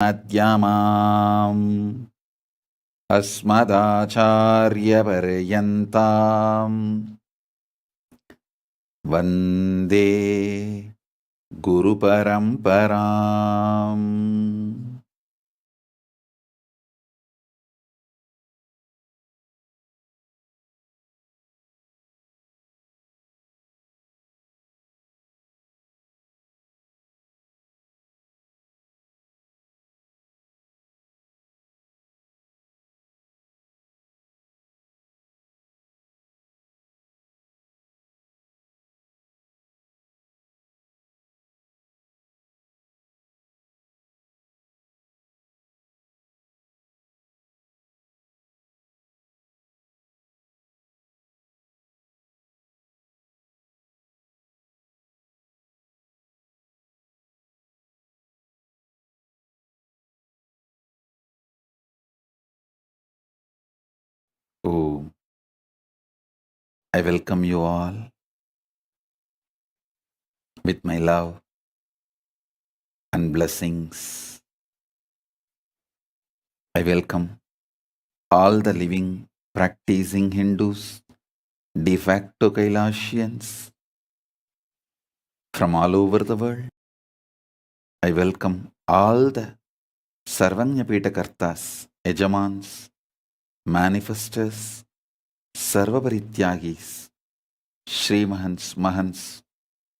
मध्यमाम् अस्मदाचार्यपर्यन्ताम् वन्दे गुरुपरम्पराम्. Oh, I welcome you all with my love and blessings. I welcome all the living, practicing Hindus, de facto Kailasians from all over the world. I welcome all the Sarvanyapita Kartas, Ejamans, Manifestors, Sarvaparityagis, Shri Mahants, Mahants,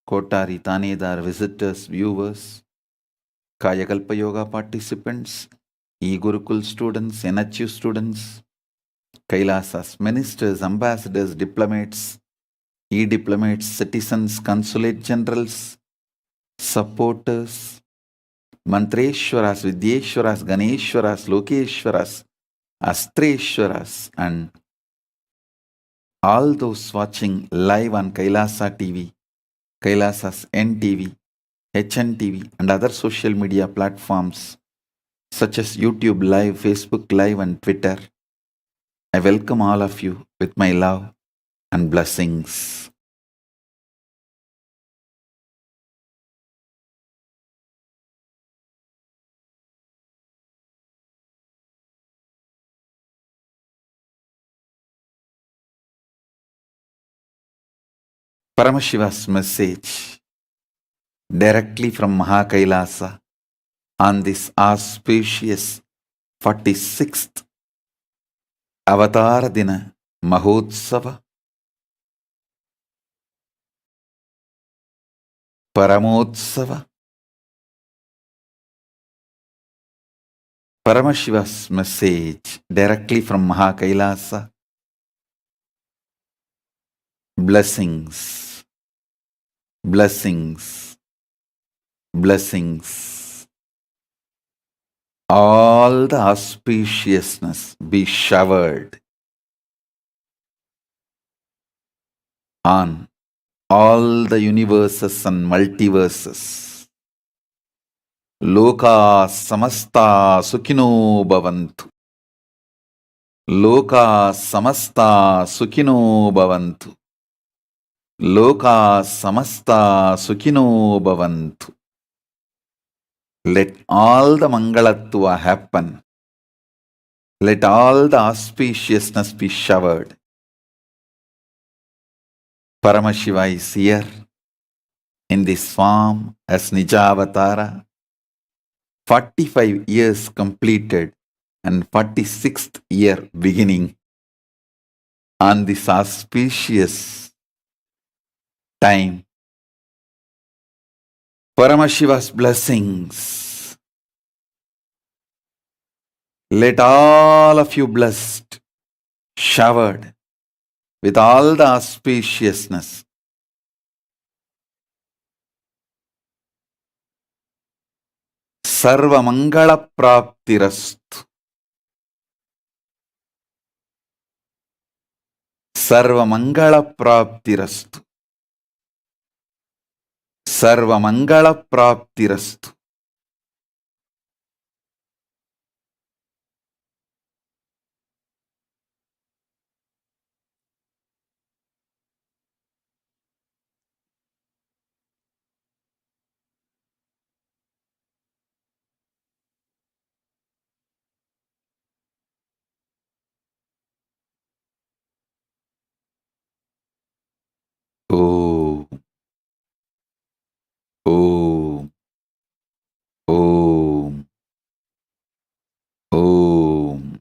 Kotari Tanedar visitors, viewers, Kayakalpa Yoga participants, E-Gurukul students, NHU students, Kailasas, ministers, ambassadors, diplomats, E-diplomats, citizens, consulate generals, supporters, Mantreshwaras, Vidyeshwaras, Ganeshwaras, Lokeshwaras, Astreshwaras, and all those watching live on Kailasa TV, Kailasa's NTV, HNTV, and other social media platforms such as YouTube Live, Facebook Live, and Twitter. I welcome all of you with my love and blessings. Paramashiva's message directly from Mahakailasa on this auspicious 46th Avatar Dina Mahotsava Paramotsava. Paramashiva's message directly from Mahakailasa. Blessings, blessings, blessings. All the auspiciousness be showered on all the universes and multiverses. Loka samasta sukhino bhavantu. Loka samasta sukhino bhavantu. Loka samasta sukhino bhavantu. Let all the Mangalatva happen. Let all the auspiciousness be showered. Paramashiva is here in this form as Nijavatara. 45 years completed and 46th year beginning on this auspicious time. Paramashiva's blessings. Let all of you blessed, showered with all the auspiciousness. Sarva Mangala Praptirastu. Sarva Mangala Praptirastu. Sarva Mangala Praptirastu. Om. Om. Om. Om.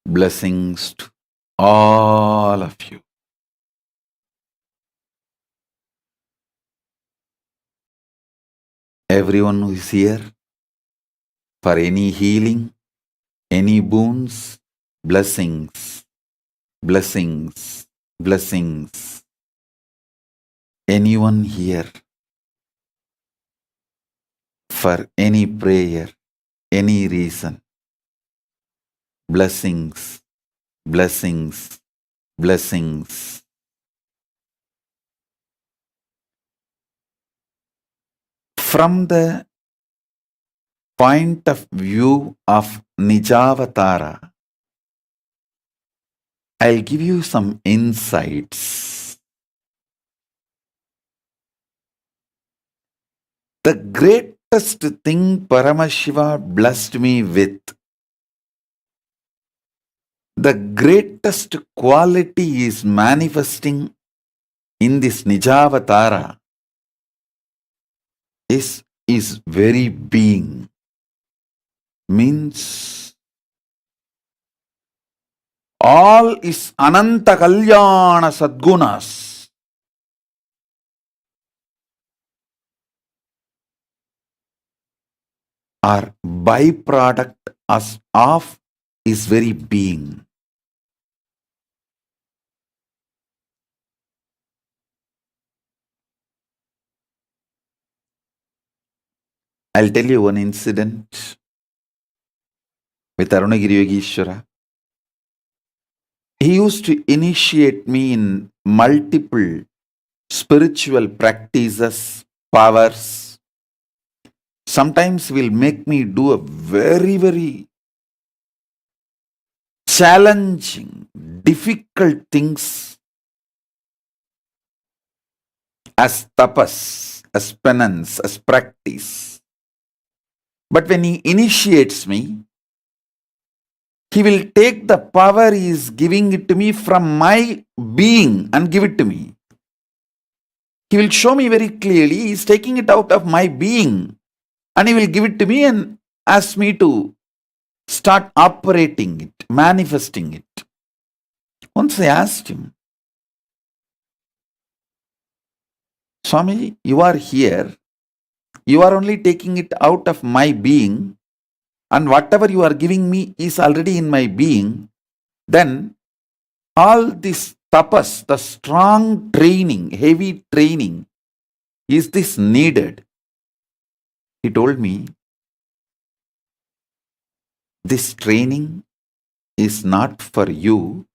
Blessings to all of you. Everyone who is here for any healing, any boons, blessings, blessings, blessings. Anyone here for any prayer, any reason, blessings, blessings, blessings. From the point of view of Nijavatara, I'll give you some insights. The greatest thing Paramashiva blessed me with, the greatest quality is manifesting in this Nijavatara is very being. Means all is Ananta Kalyana Sadgunas. Are byproduct of is very being. I'll tell you one incident with Arunagiri Yogeshwara. He used to initiate me in multiple spiritual practices, powers. Sometimes will make me do a very, very challenging, difficult things as tapas, as penance, as practice. But when he initiates me, he will take the power he is giving it to me from my being and give it to me. He will show me very clearly, he is taking it out of my being and he will give it to me and ask me to start operating it, manifesting it. Once I asked him, Swami, you are here, you are only taking it out of my being, and whatever you are giving me is already in my being, then all this tapas, the strong training, heavy training, is this needed? He told me, this training is not for you,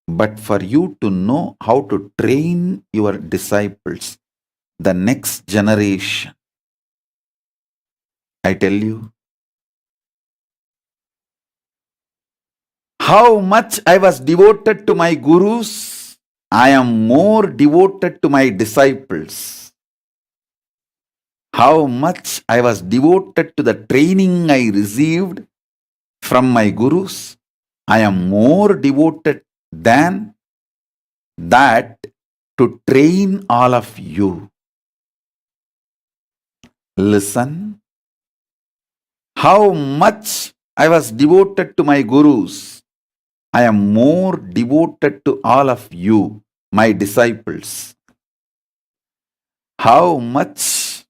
but for you to know how to train your disciples, the next generation. I tell you, how much I was devoted to my gurus, I am more devoted to my disciples. How much I was devoted to the training I received from my gurus, I am more devoted than that to train all of you. Listen, how much I was devoted to my gurus, I am more devoted to all of you, my disciples. How much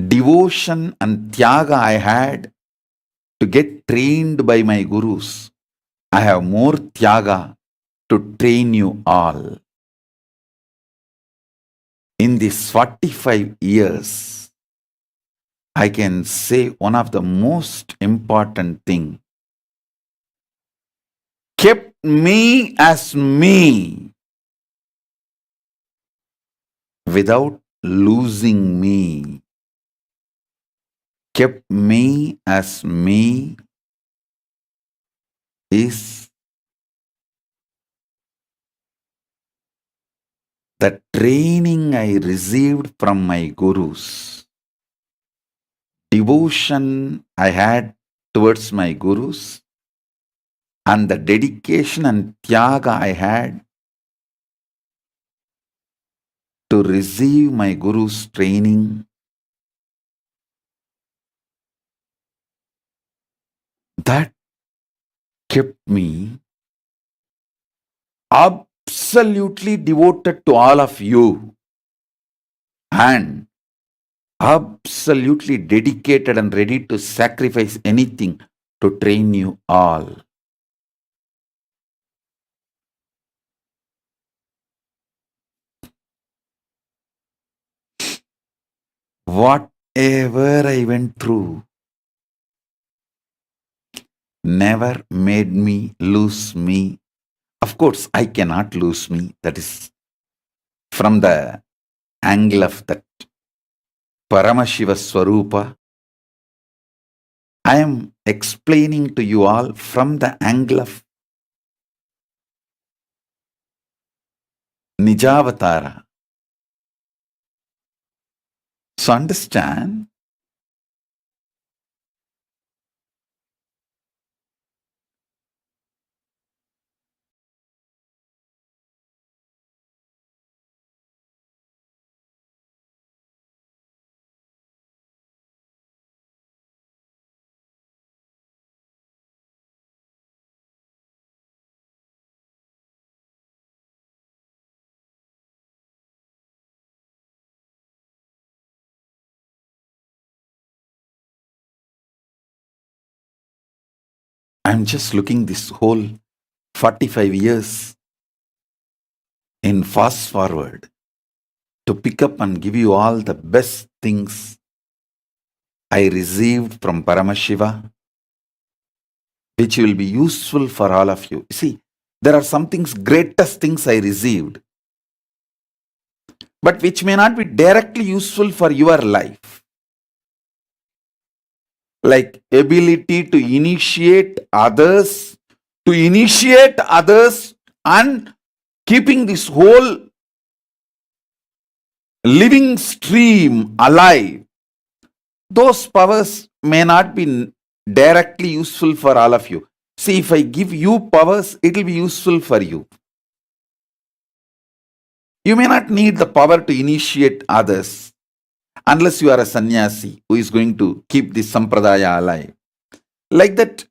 devotion and tyaga I had to get trained by my gurus, I have more tyaga to train you all. In these 45 years, I can say one of the most important thing, kept me as me without losing me. Kept me as me is the training I received from my gurus. Devotion I had towards my gurus, and the dedication and tyaga I had to receive my Guru's training, that kept me absolutely devoted to all of you and absolutely dedicated and ready to sacrifice anything to train you all. Whatever I went through never made me lose me. Of course, I cannot lose me. That is from the angle of that Paramashiva Swarupa. I am explaining to you all from the angle of Nijavatara. So understand, I'm just looking this whole 45 years in fast forward to pick up and give you all the best things I received from Paramashiva, which will be useful for all of you. See, there are some things, greatest things I received, but which may not be directly useful for your life. Like ability to initiate others, and keeping this whole living stream alive. Those powers may not be directly useful for all of you. See, if I give you powers, it will be useful for you. You may not need the power to initiate others unless you are a sannyasi who is going to keep this sampradaya alive. Like that,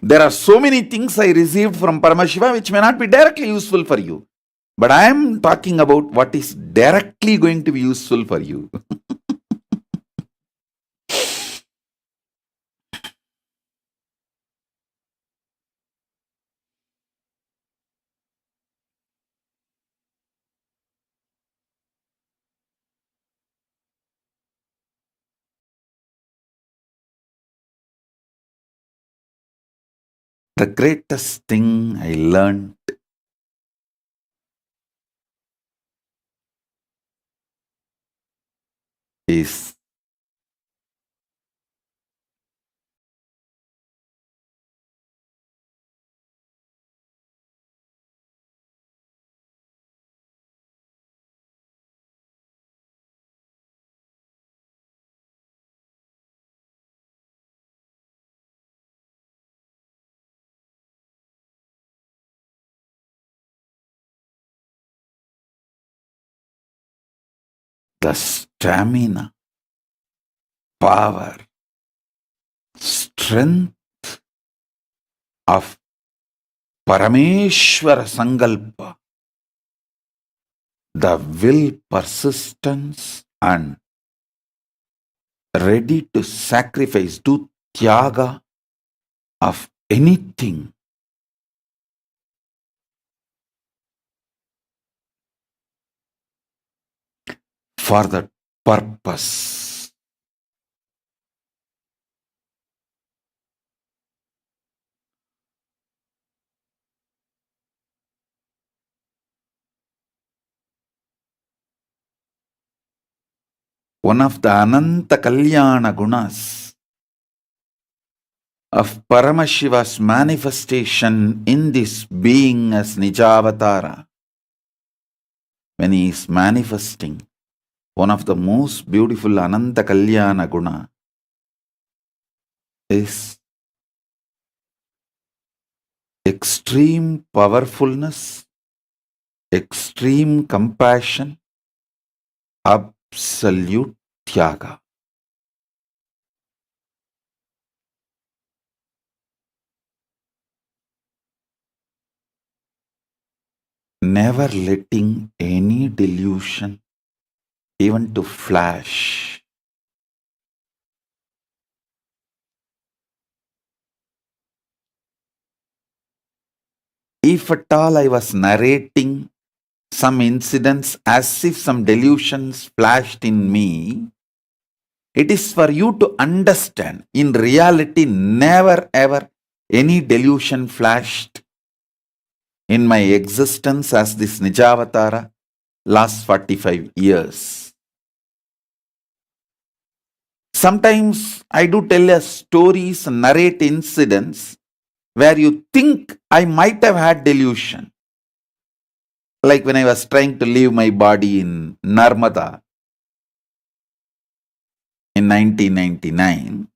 there are so many things I received from Paramashiva which may not be directly useful for you. But I am talking about what is directly going to be useful for you. The greatest thing I learned is the stamina, power, strength of Parameshwara Sankalpa, the will, persistence, and ready to sacrifice, do tyaga of anything for that purpose. One of the Ananta Kalyana Gunas of Paramashiva's manifestation in this being as Nijavatara, when he is manifesting, one of the most beautiful Ananta Kalyana Guna is extreme powerfulness, extreme compassion, absolute tyaga. Never letting any delusion even to flash. If at all I was narrating some incidents as if some delusions flashed in me, it is for you to understand. In reality, never ever any delusion flashed in my existence as this Nijavatara last 45 years. Sometimes I do tell us stories and narrate incidents where you think I might have had delusion. Like when I was trying to leave my body in Narmada in 1999.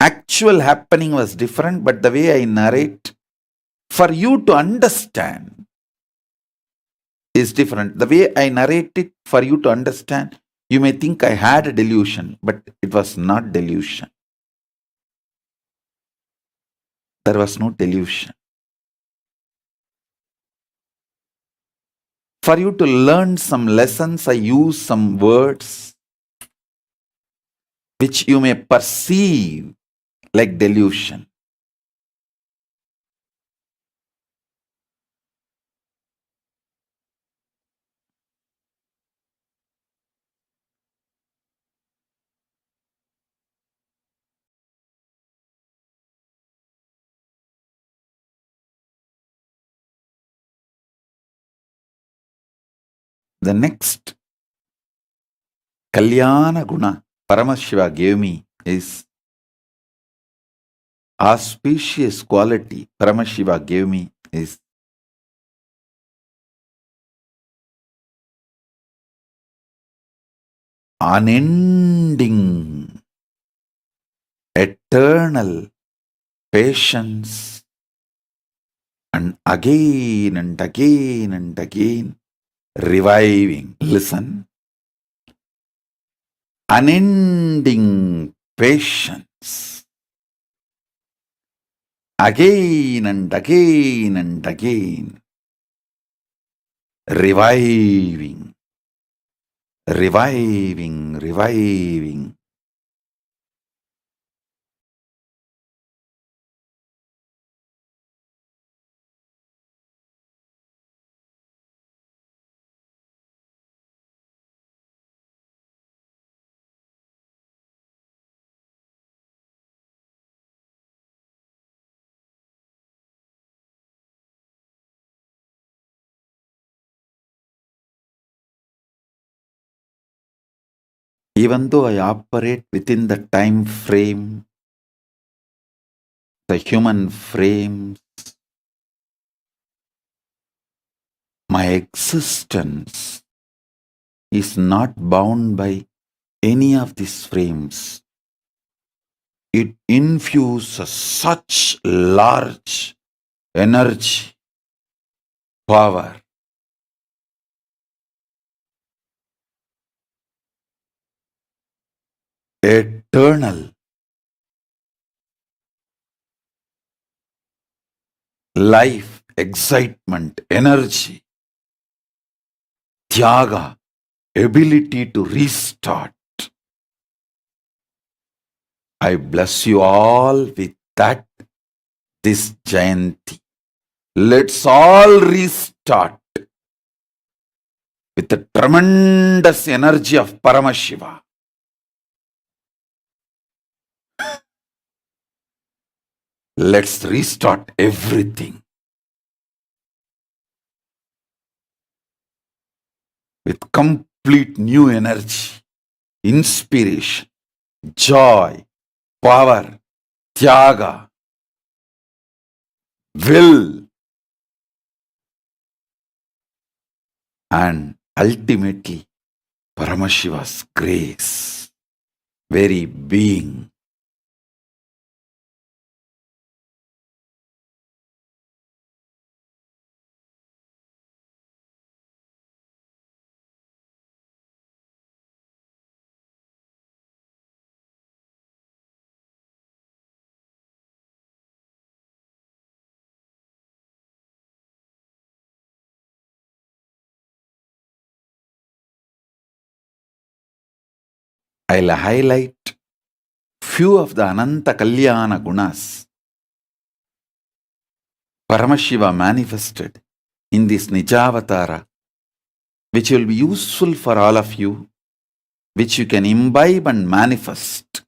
Actual happening was different, but the way I narrate, for you to understand, is different. The way I narrate it, for you to understand, you may think I had a delusion, but it was not delusion. There was no delusion. For you to learn some lessons, I use some words which you may perceive like delusion. The next Kalyana Guna Paramashiva gave me is auspicious quality Paramashiva gave me is unending, eternal patience, and again and again and again reviving. Listen. Unending patience. Again and again and again. Reviving. Reviving. Reviving. Even though I operate within the time frame, the human frame, my existence is not bound by any of these frames. It infuses such large energy, power. Eternal life, excitement, energy, tyaga, ability to restart. I bless you all with that this Jayanti. Let's all restart with the tremendous energy of Paramashiva. Let's restart everything with complete new energy, inspiration, joy, power, tyaga, will, and ultimately Paramashiva's grace, very being. I'll highlight few of the Ananta Kalyana Gunas Paramashiva manifested in this Nijavatara, which will be useful for all of you, which you can imbibe and manifest.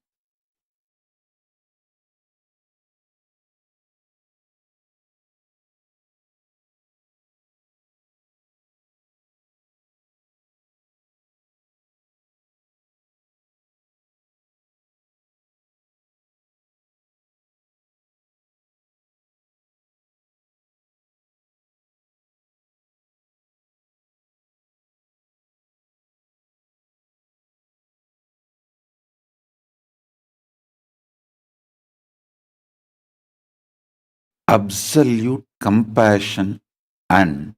Absolute compassion and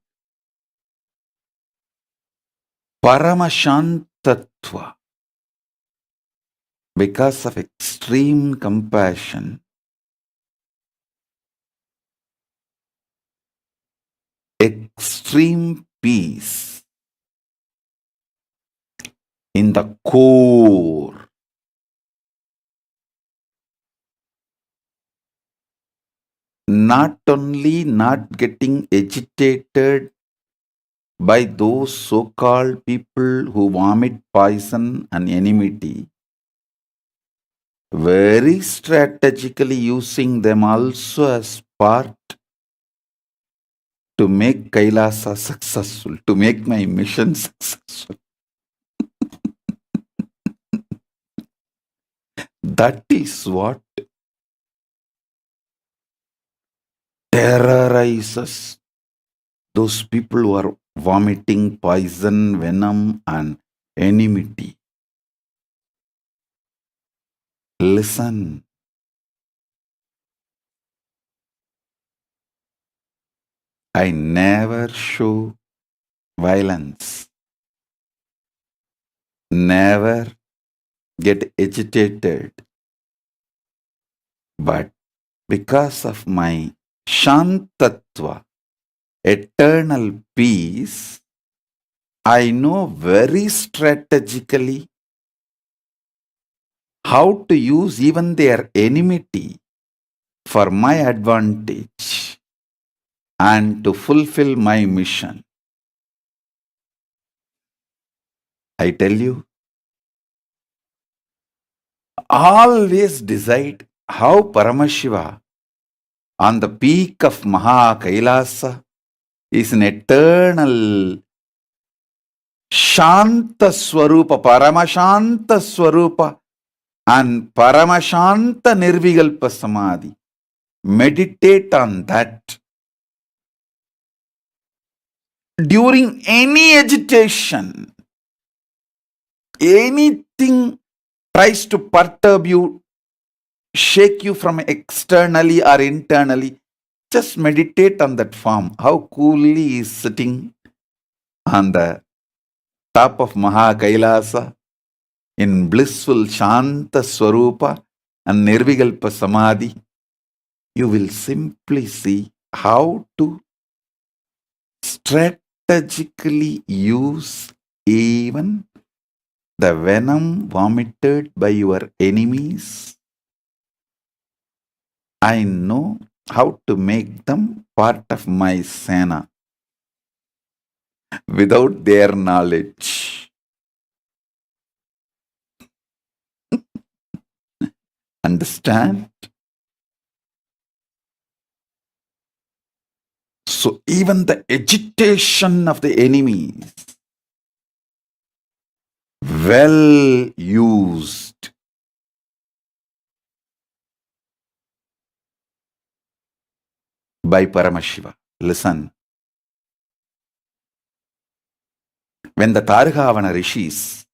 Paramashantatva. Because of extreme compassion, extreme peace in the core. Not only not getting agitated by those so-called people who vomit poison and enmity, very strategically using them also as part to make Kailasa successful, to make my mission successful. That is what terrorizes those people who are vomiting poison, venom, and enmity. Listen. I never show violence, never get agitated, but because of my Shantatva, eternal peace, I know very strategically how to use even their enmity for my advantage and to fulfill my mission. I tell you, always decide how Paramashiva on the peak of Mahakailasa is an eternal Shanta Swarupa, Paramashanta Swarupa and Paramashanta Nirvigalpa Samadhi. Meditate on that. During any agitation, anything tries to perturb you, shake you from externally or internally, just meditate on that form. How coolly he is sitting on the top of Mahakailasa in blissful Shanta Swarupa and Nirvigalpa Samadhi. You will simply see how to strategically use even the venom vomited by your enemies. I know how to make them part of my Sena without their knowledge. Understand? So even the agitation of the enemies, well used, by Paramashiva. Listen. When the Targhavana rishis,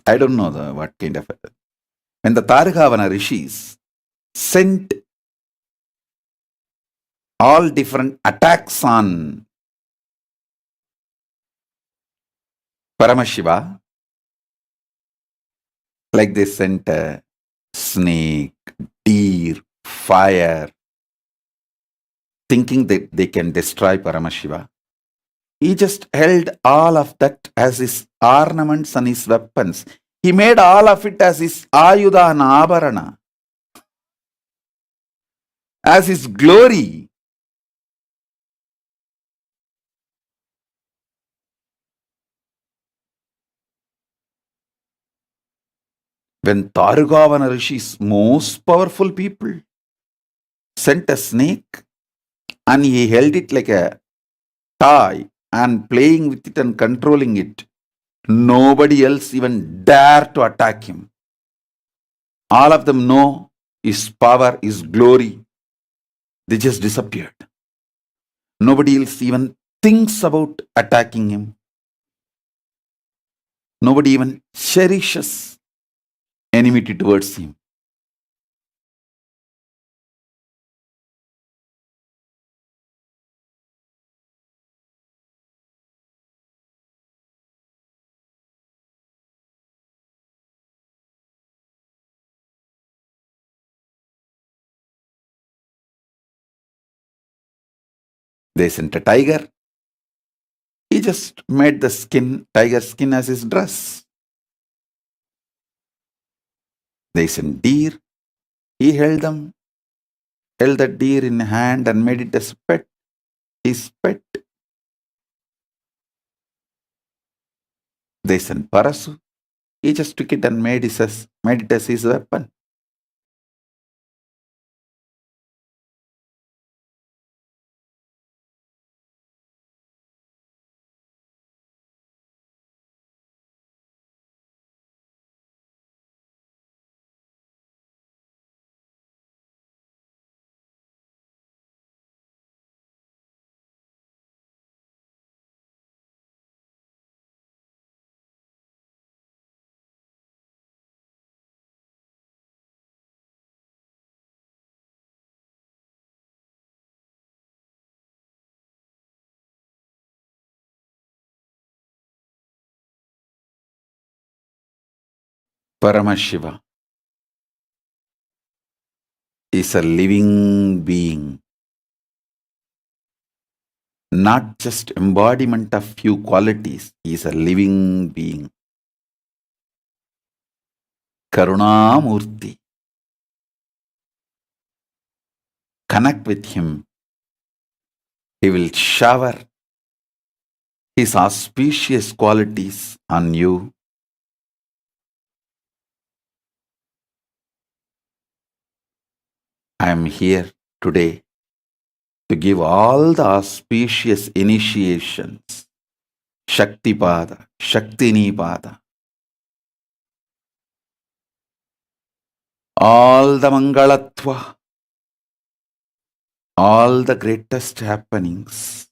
I don't know what kind of, when the Targhavana rishis sent all different attacks on Paramashiva, like they sent a snake, deer, fire, thinking that they can destroy Paramashiva. He just held all of that as his ornaments and his weapons. He made all of it as his ayuda and abarana, as his glory. When Tarugavana Rishi's most powerful people sent a snake and he held it like a toy and playing with it and controlling it, nobody else even dared to attack him. All of them know his power, his glory. They just disappeared. Nobody else even thinks about attacking him. Nobody even cherishes enmity towards him. They sent a tiger. He just made the tiger skin as his dress. They sent deer. He held the deer in hand and made it as pet, his pet. They sent Parasu. He just took it and made it as his weapon. Paramashiva is a living being, not just embodiment of few qualities. He is a living being. Karunamurti. Connect with him. He will shower his auspicious qualities on you. I am here today to give all the auspicious initiations. Shaktipada, Shaktinipada. All the Mangalatva, all the greatest happenings,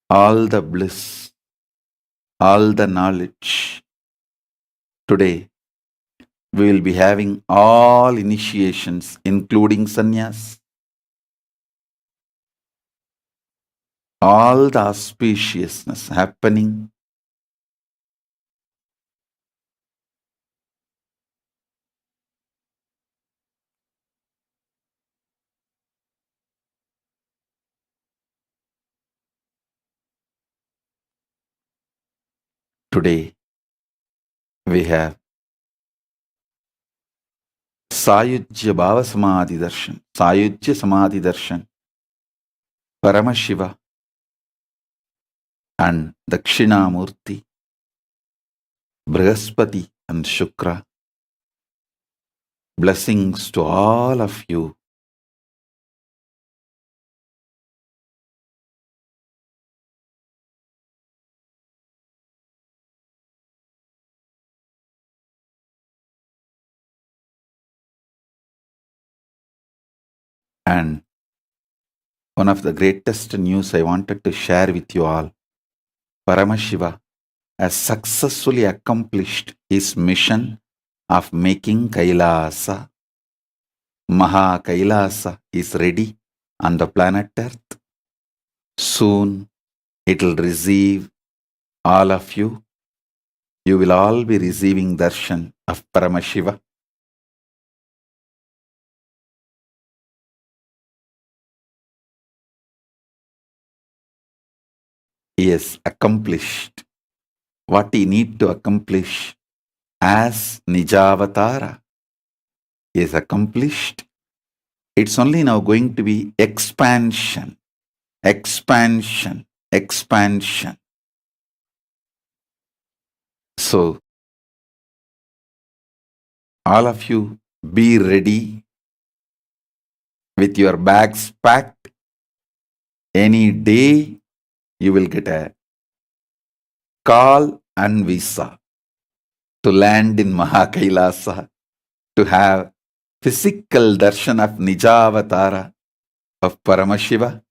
all the bliss, all the knowledge. Today, we will be having all initiations, including sannyas, all the auspiciousness happening. Today, we have Sayujya Bhava Samadhi Darshan, Sayujya Samadhi Darshan, Paramashiva, and Dakshinamurti, Brihaspati and Shukra. Blessings to all of you. And one of the greatest news I wanted to share with you all, Paramashiva has successfully accomplished his mission of making Kailasa. Mahakailasa is ready on the planet Earth. Soon it will receive all of you. You will all be receiving darshan of Paramashiva. he has accomplished what he need to accomplish as Nijavatara. He has accomplished. It's only now going to be expansion, expansion, expansion. So, all of you be ready with your bags packed. Any day you will get a call and visa to land in Mahakailasa, to have physical darshan of Nijavatara of Paramashiva.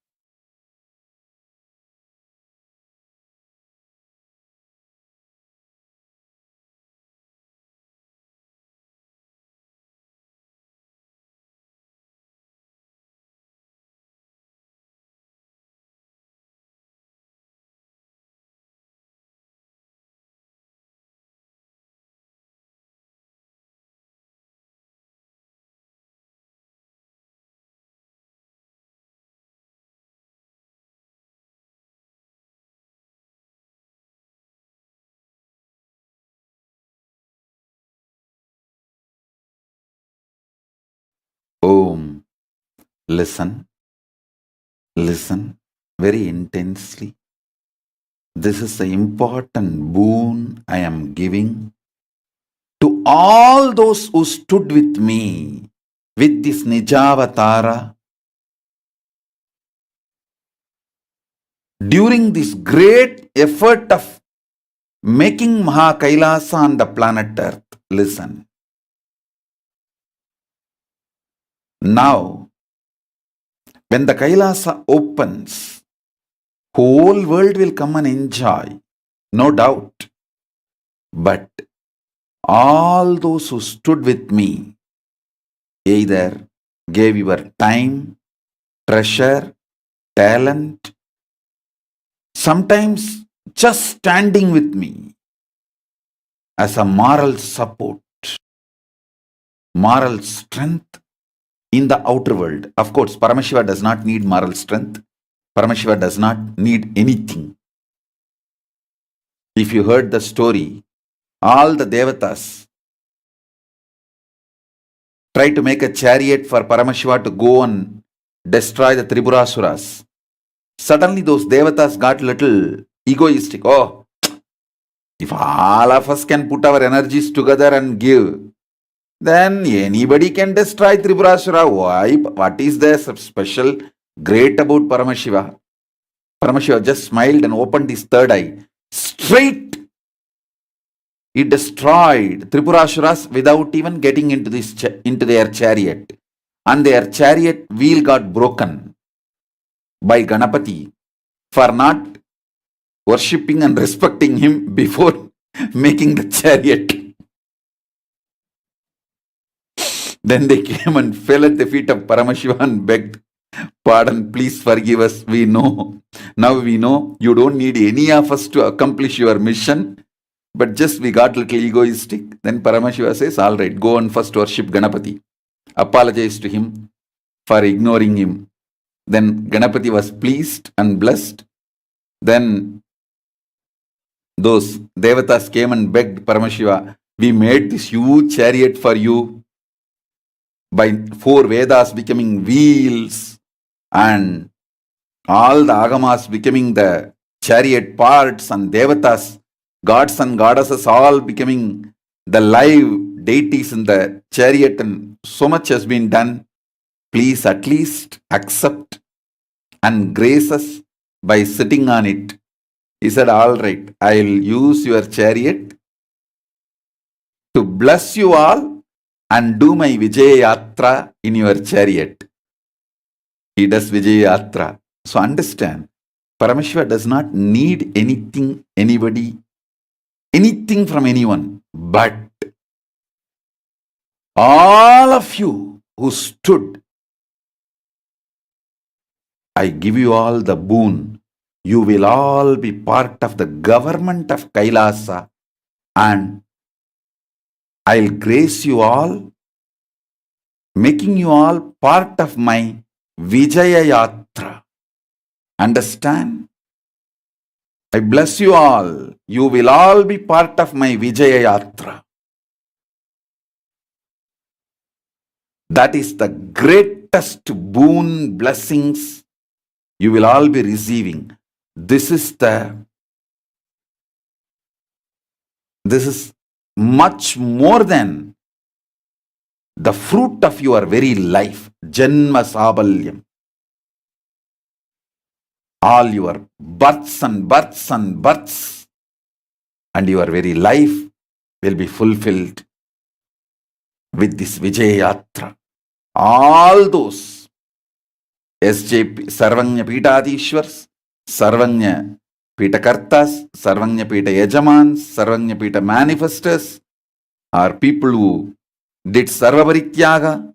Om. Listen, listen very intensely. This is the important boon I am giving to all those who stood with me with this Nijavatara during this great effort of making Mahakailasa on the planet Earth. Listen. Now, when the Kailasa opens, whole world will come and enjoy, no doubt. But all those who stood with me either gave your time, treasure, talent, sometimes just standing with me as a moral support, moral strength in the outer world. Of course, Paramashiva does not need moral strength. Paramashiva does not need anything. If you heard the story, all the devatas tried to make a chariot for Paramashiva to go and destroy the Triburasuras. Suddenly those devatas got little egoistic. Oh, if all of us can put our energies together and give, then anybody can destroy Triburasura. Why? What is there special great about Paramashiva? Paramashiva just smiled and opened his third eye. Straight he destroyed Tripurasuras without even getting into their chariot. And their chariot wheel got broken by Ganapati for not worshipping and respecting him before making the chariot. Then they came and fell at the feet of Paramashiva and begged, "Pardon, please forgive us. We know. Now we know you don't need any of us to accomplish your mission. But just we got a little egoistic." Then Paramashiva says, "All right, go and first worship Ganapati. Apologize to him for ignoring him." Then Ganapati was pleased and blessed. Then those devatas came and begged Paramashiva, "We made this huge chariot for you by 4 Vedas becoming wheels and all the agamas becoming the chariot parts and devatas, gods and goddesses all becoming the live deities in the chariot, and so much has been done. Please at least accept and grace us by sitting on it." He said, "All right, I'll use your chariot to bless you all and do my Vijaya Yatra in your chariot." He does Vijaya Yatra. So understand, Paramashiva does not need anything, anybody, anything from anyone. But all of you who stood, I give you all the boon. You will all be part of the government of Kailasa, and I'll grace you all, making you all part of my Vijaya Yatra. Understand? I bless you all. You will all be part of my Vijaya Yatra. That is the greatest boon blessings you will all be receiving. This is much more than the fruit of your very life. Janma Sabalyam. All your births and births and births and your very life will be fulfilled with this Vijaya Yatra. All those SJP, Sarvanya Pitadishwars, Sarvanya Pitakartas, Sarvanya Pita Yajamans, Sarvanya Pita Manifestors are people who did Sarvaparityaga,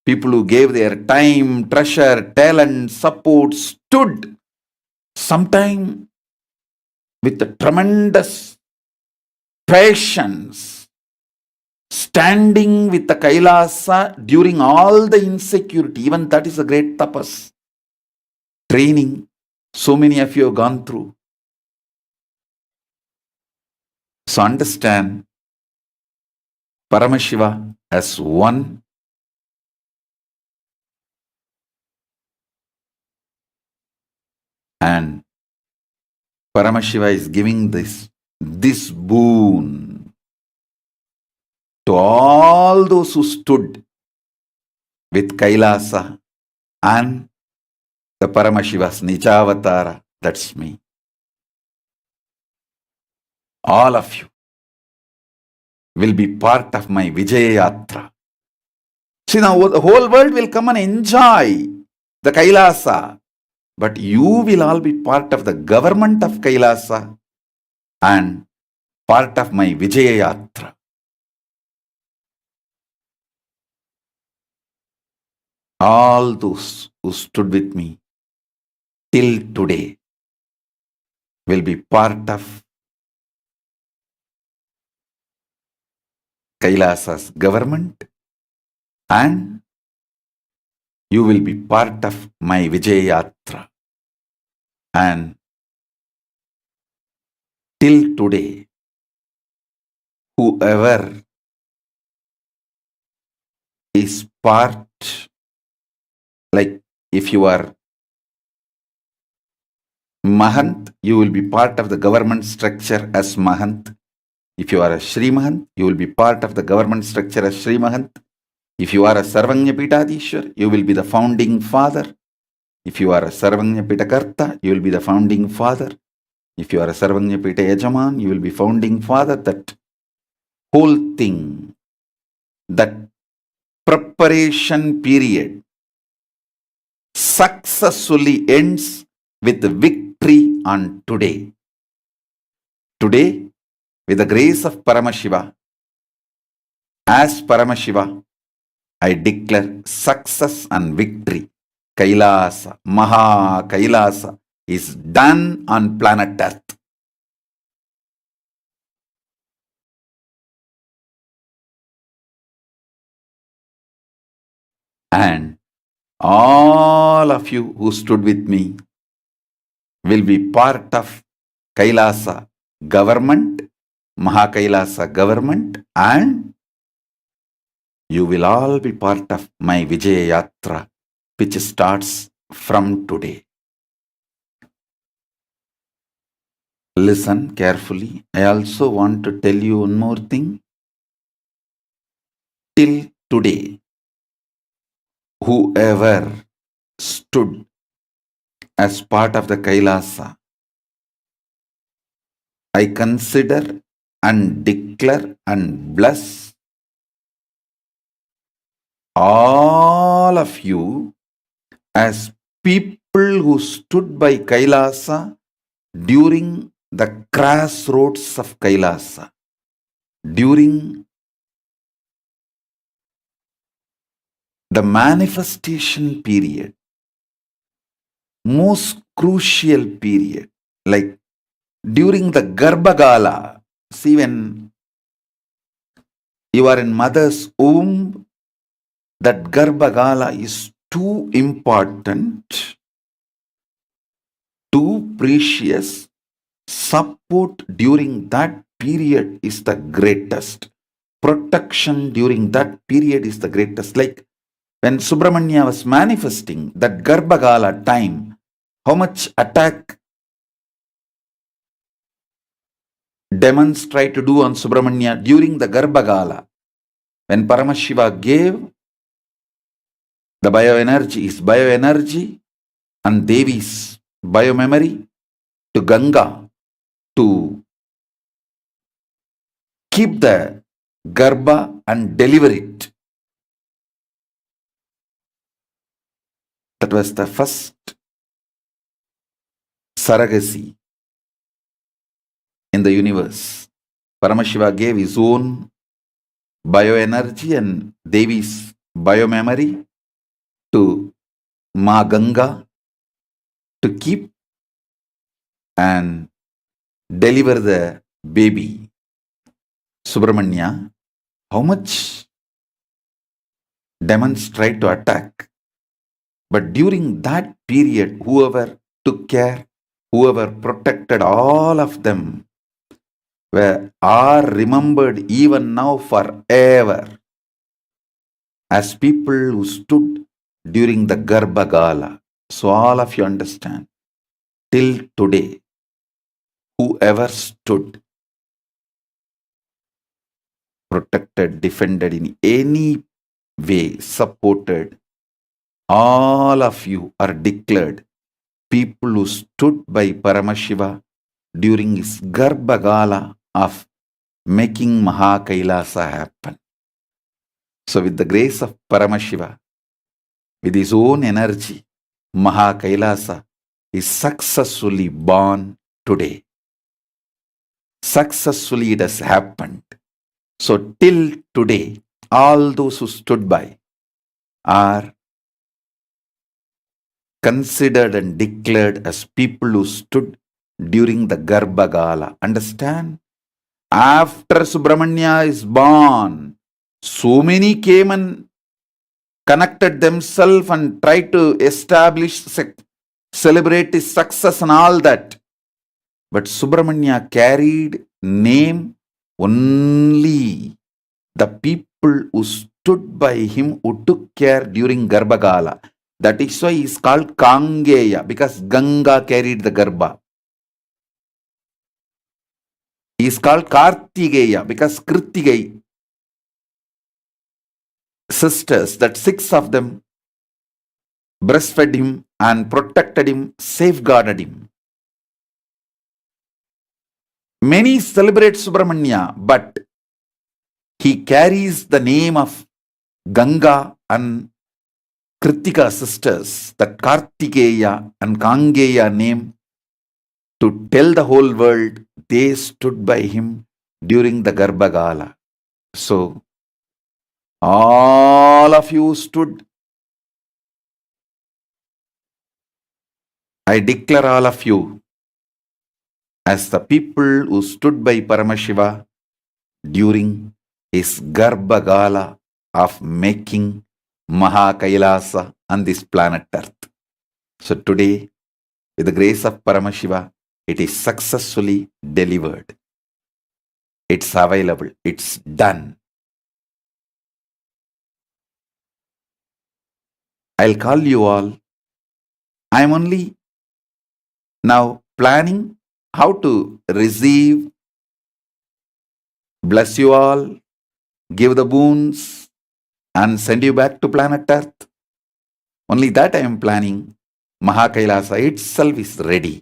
people who gave their time, treasure, talent, support, stood sometime with a tremendous patience, standing with the Kailasa during all the insecurity. Even that is a great tapas. Training, so many of you have gone through. So understand Paramashiva as one. And Paramashiva is giving this boon to all those who stood with Kailasa and the Paramashiva's Nijavatara. That's me. All of you will be part of my Vijaya Yatra. See, now the whole world will come and enjoy the Kailasa. But you will all be part of the government of Kailasa and part of my Vijaya Yatra. All those who stood with me till today will be part of Kailasa's government and you will be part of my Vijaya Yatra. And till today, whoever is part, like if you are Mahant, you will be part of the government structure as Mahant. If you are a Shri Mahant, you will be part of the government structure as Shri Mahant. If you are a Sarvanya Pitadishwar, you will be the founding father. If you are a Sarvanya Pitakarta, you will be the founding father. If you are a Sarvanya Pita Yajaman, you will be founding father. That whole thing, that preparation period successfully ends with the victory on today. Today, with the grace of Paramashiva, as Paramashiva, I declare success and victory. Kailasa, Mahakailasa is done on planet Earth. And all of you who stood with me will be part of Kailasa government, Mahakailasa government, and you will all be part of my Vijaya Yatra, which starts from today. Listen carefully. I also want to tell you one more thing. Till today, whoever stood as part of the Kailasa, I consider and declare and bless all of you as people who stood by Kailasa during the crossroads of Kailasa, during the manifestation period, most crucial period, like during the Garba Gala. See, when you are in mother's womb, that Garba Gala is too important to precious. Support during that period is the greatest. Protection during that period is the greatest. Like when Subramanya was manifesting, that Garba Gala time, how much attack demons tried to do on Subramanya during the Garba Gala. When Paramashiva gave the bioenergy, his bioenergy and Devi's biomemory to Ganga to keep the Garba and deliver it. That was the first surrogacy in the universe. Paramashiva gave his own bioenergy and Devi's biomemory to Ma Ganga to keep and deliver the baby. Subramanya, how much demons tried to attack. But during that period, whoever took care, whoever protected all of them, are remembered even now forever as people who stood during the Garba Gala. So all of you understand, till today, whoever stood, protected, defended in any way, supported, all of you are declared people who stood by Paramashiva during his Garba Gala of making Mahakailasa happen. So with the grace of Paramashiva, with his own energy, Mahakailasa is successfully born today. Successfully it has happened. So till today, all those who stood by are considered and declared as people who stood during the Garba Gala. Understand? After Subramanya is born, so many came and connected themselves and tried to establish, celebrate his success and all that. But Subramanya carried name only the people who stood by him, who took care during Garba Gala. That is why he is called Kangeya, because Ganga carried the Garba. He is called Kartigeya because Kritigay sisters, that 6 of them, breastfed him and protected him, safeguarded him. Many celebrate Subramanya, but he carries the name of Ganga and Kritika sisters, that Kartikeya and Kangeya name, to tell the whole world they stood by him during the Garba Gala. So, all of you stood. I declare all of you as the people who stood by Paramashiva during his Garba Gala of making Mahakailasa on this planet Earth. So today, with the grace of Paramashiva, it is successfully delivered. It's available. It's done. I'll call you all. I'm only now planning how to receive, bless you all, give the boons, and send you back to planet Earth. Only that I am planning. Mahakailasa itself is ready.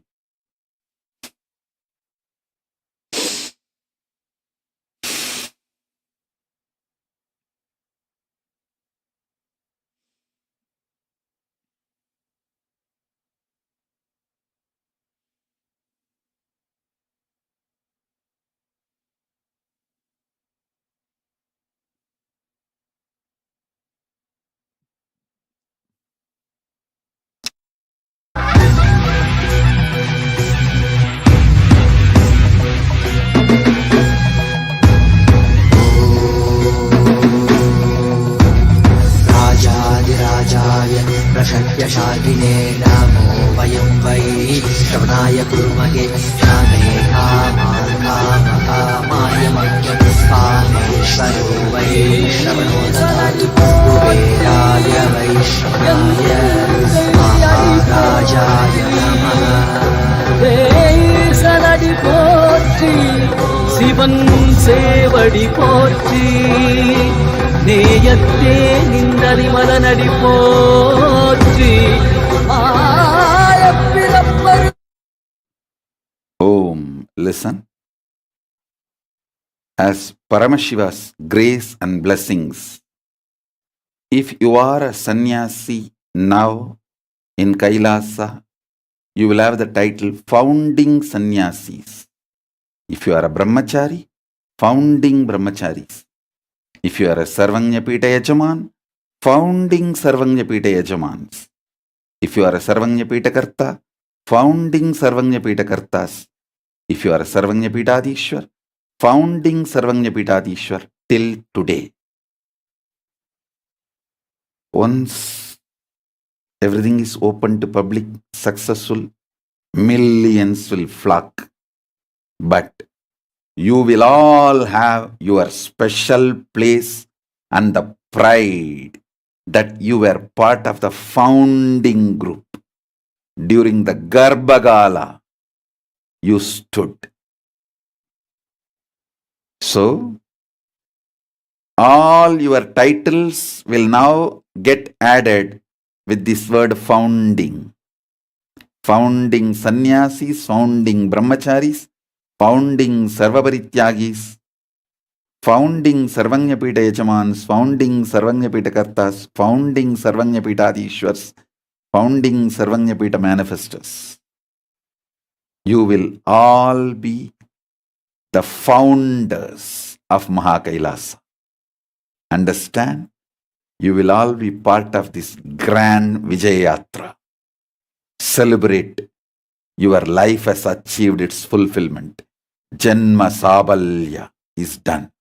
कुर्महे श्रामे कामान् कामकामकामायमज्ञपुष्पामेश्वरो वै श्रवणो ददातु कुबेराय वैश्रवाय महाराजाय नमः சலடி போற்றி சிவன் சேவடி போற்றி நேயத்தே நின்றறி மலனடி போற்றி ஆயப்பிறப்பரு. Om, listen. As Paramashiva's grace and blessings, if you are a sannyasi now in Kailasa, you will have the title Founding Sannyasis. If you are a Brahmachari, Founding Brahmacharis. If you are a Sarvanyapita Yajaman, Founding Sarvanyapita Yajamans. If you are a Sarvanyapita Karta, Founding Sarvanyapita Kartas. If you are a Sarvanyapitadishwar, Founding Sarvanyapitadishwar till today. Once everything is open to public, successful, millions will flock. But you will all have your special place and the pride that you were part of the founding group. During the Garba Gala, you stood. So, all your titles will now get added with this word founding. Founding sannyasis, founding brahmacharis, founding sarvaparityagis, founding sarvanyapita yajamans, founding sarvanyapita kartas, founding sarvanyapitadishwars, founding sarvanyapita manifestors. You will all be the founders of Mahakailasa. Understand? You will all be part of this grand Vijayatra. Celebrate. Your life has achieved its fulfillment. Janma Sabalya is done.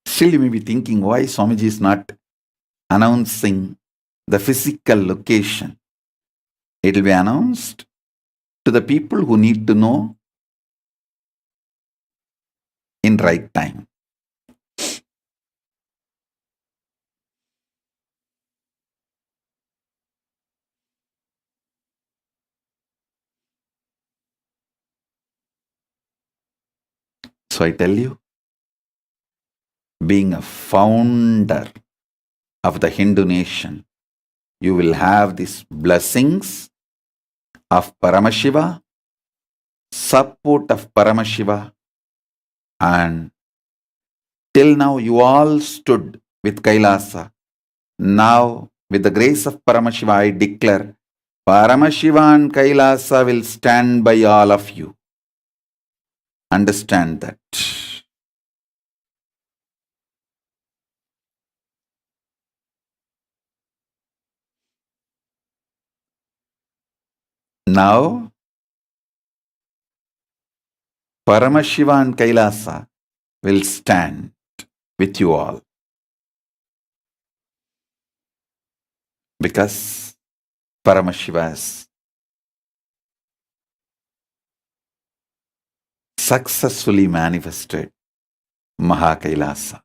Still you may be thinking why Swamiji is not announcing the physical location. It will be announced to the people who need to know in right time. So I tell you, being a founder of the Hindu nation, you will have these blessings of Paramashiva, support of Paramashiva, and till now you all stood with Kailasa. Now, with the grace of Paramashiva, I declare, Paramashiva and Kailasa will stand by all of you. Understand that. Now, Paramashiva and Kailasa will stand with you all. Because Paramashiva has successfully manifested Mahakailasa.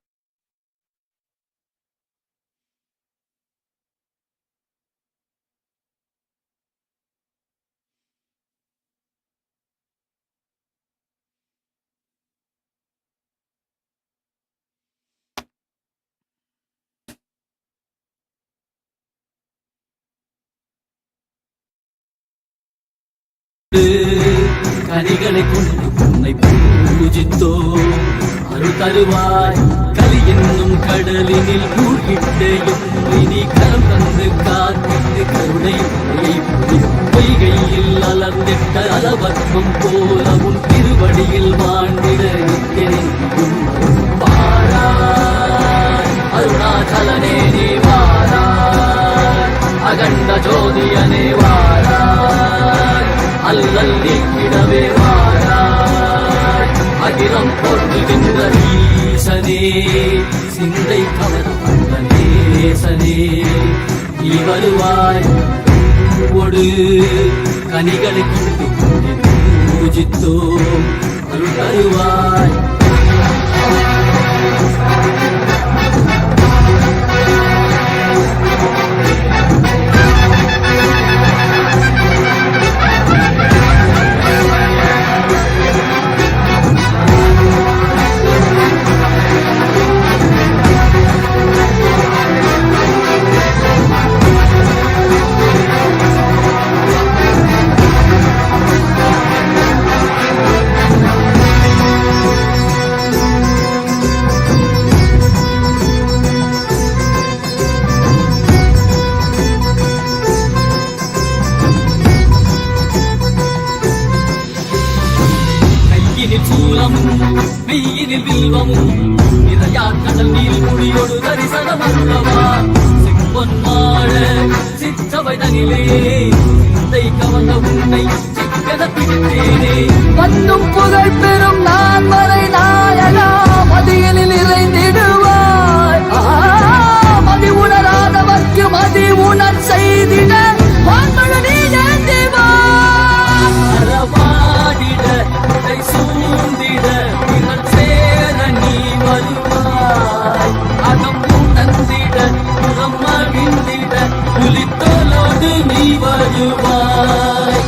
கனிகளை கொண்டு உன்னை பூஜித்தோ அருள் தருவாய் கலி என்னும் கடலினில் மூழ்கிட்டேயும் இனி கரம் தந்து காத்திட்டு கருணை பொய்கையில் அலர்ந்திட்ட அளவற்றம் போல உன் திருவடியில் வாழ்ந்திட வாராய் அருணாச்சலனே நீ வாராய் அகண்ட ஜோதியனே வாராய் அல்லல் நீக்கிடவே வாராய் அகிலம் பொருள் வருகின்ற ஈசனே சிந்தை கவர்ந்த நேசனே நீ வருவாய் ஒடு கனிகளை கொண்டு பூஜித்தோம் அருள் தருவாய். மெய்யினில் வில்வமும் நிறையா கடல் நீர் குடியோடு தரிசனம் அல்லவா சிப்பன் மாட சிற்றவை தனிலே சிந்தை கவர்ந்த உன்னை சிக்கன பிடித்தேனே. வந்தும் புகழ் பெறும் நான் வரை நாயனா மதியனில் இறைந்திடுவாய். மதி உணராதவர்க்கு மதி உணர் செய்திட நீ அறவாடிட சூழ்ந்திட இவன் சேர நீ வருவாய். அகம் உணர்ந்திட புறம் மகிழ்ந்திட புலித்தோலோடு நீ வருவாய்.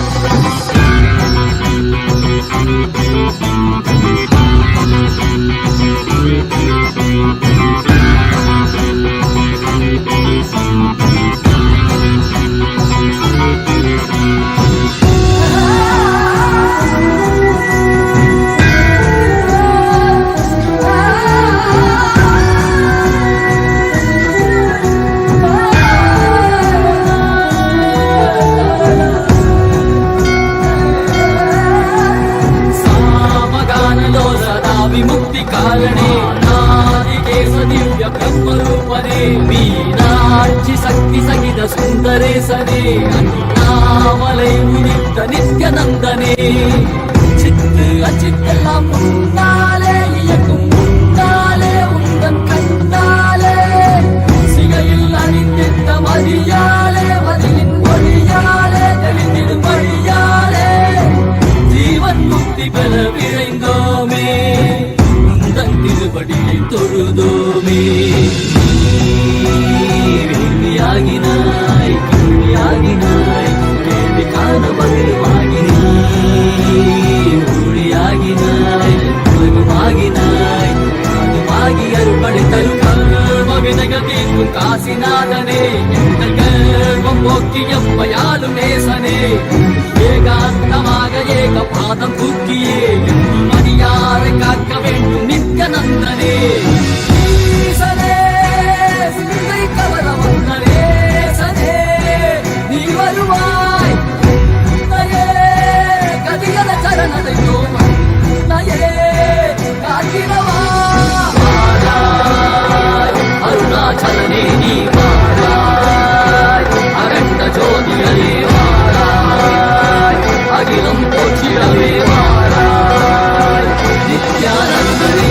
विमुक्ति कारणेनादिकेश दिव्य ब्रह्मरूपने मीनाक्षि शक्ति सहित सुन्दरेशने अन्नामलै उदित नित्यनन्दने चित्त अचित्तெல்லாம் முன்னாலே இயக்கும் முன்னாலே உந்தன் கண்ணாலே சிகையில் அணிந்திட்ட மதியாலே மதியின் ஒளியாலே தெளிந்திடும் வழியாலே ஜீவன் முக்தி பெற விரைந்தோமே உந்தன் திருவடியை தொழுதோமே. வேள்வியாகினாய் கேள்வியாகினாய் கேள்வி காண மகிழ்வாகினாய் ஒளியாகினாய் மகுமாகினாய் மகுமாகி அருள்படை தரும் கர்ம வினைகள் தீர்க்கும் காசிநாதனே எங்கள் கர்மம் போக்கி எம்மையாளும் நேசனே ஏகாந்தமாக ஏக பாதம் தூக்கியே மணியாரை காக்க வேண்டும் நித்யநந்தனே. ஈசனே சிந்தை கவர வந்த நேசனே நீ வருவாய். நயே கதிகல சரணதை நயே காத்திரவா அருணாச்சலனே நீ வாராய். அரண்ட ஜோதியரே வாராய். அகிலம் போற்றிடவே வாராய். நித்யானந்தனே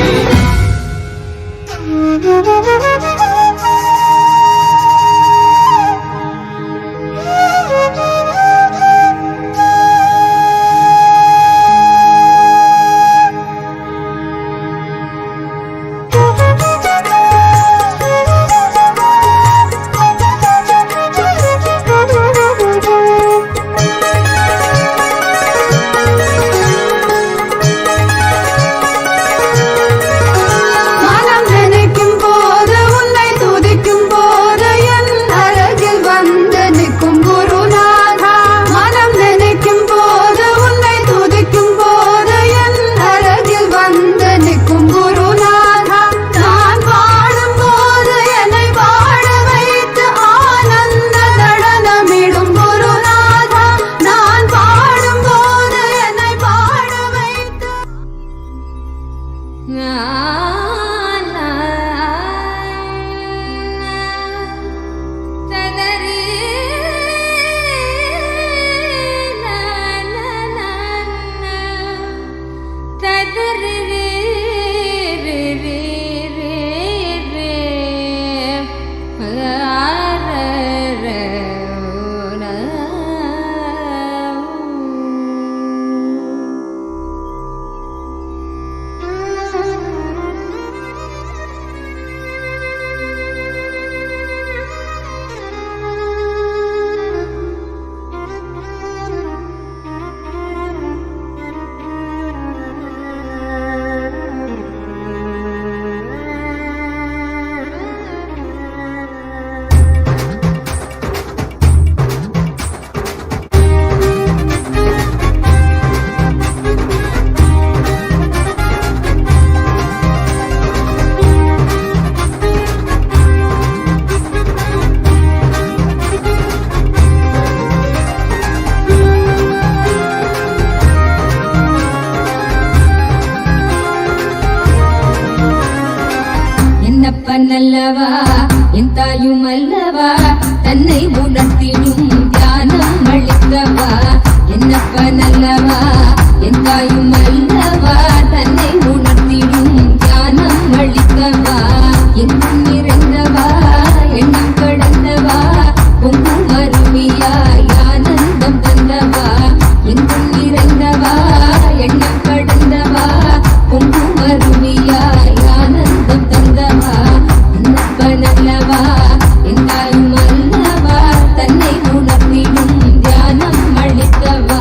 என்னப்பனல்லவா என் தாயும் அல்லவா தன்னை உணர்த்திடும் தியானம் அளித்தவா என்னப்பனல்லவா என் தாயும் அல்லவா தன்னை உணர்த்திடும் தியானம் அளித்தவா எங்கும் நிறைந்தவா எண்ணம் கடந்தவா பொங்கும் அருவியாய் ஆனந்தம் தந்தவா எங்கும் நிறைந்தவா எண்ணம் கடந்தவா பொங்கும் அருவியாய் ஆனந்தம் தந்தவா என்னப்பனல்லவா என் தாயும் அல்லவா தன்னை உணர்த்திடும் தியானம் அளித்தவா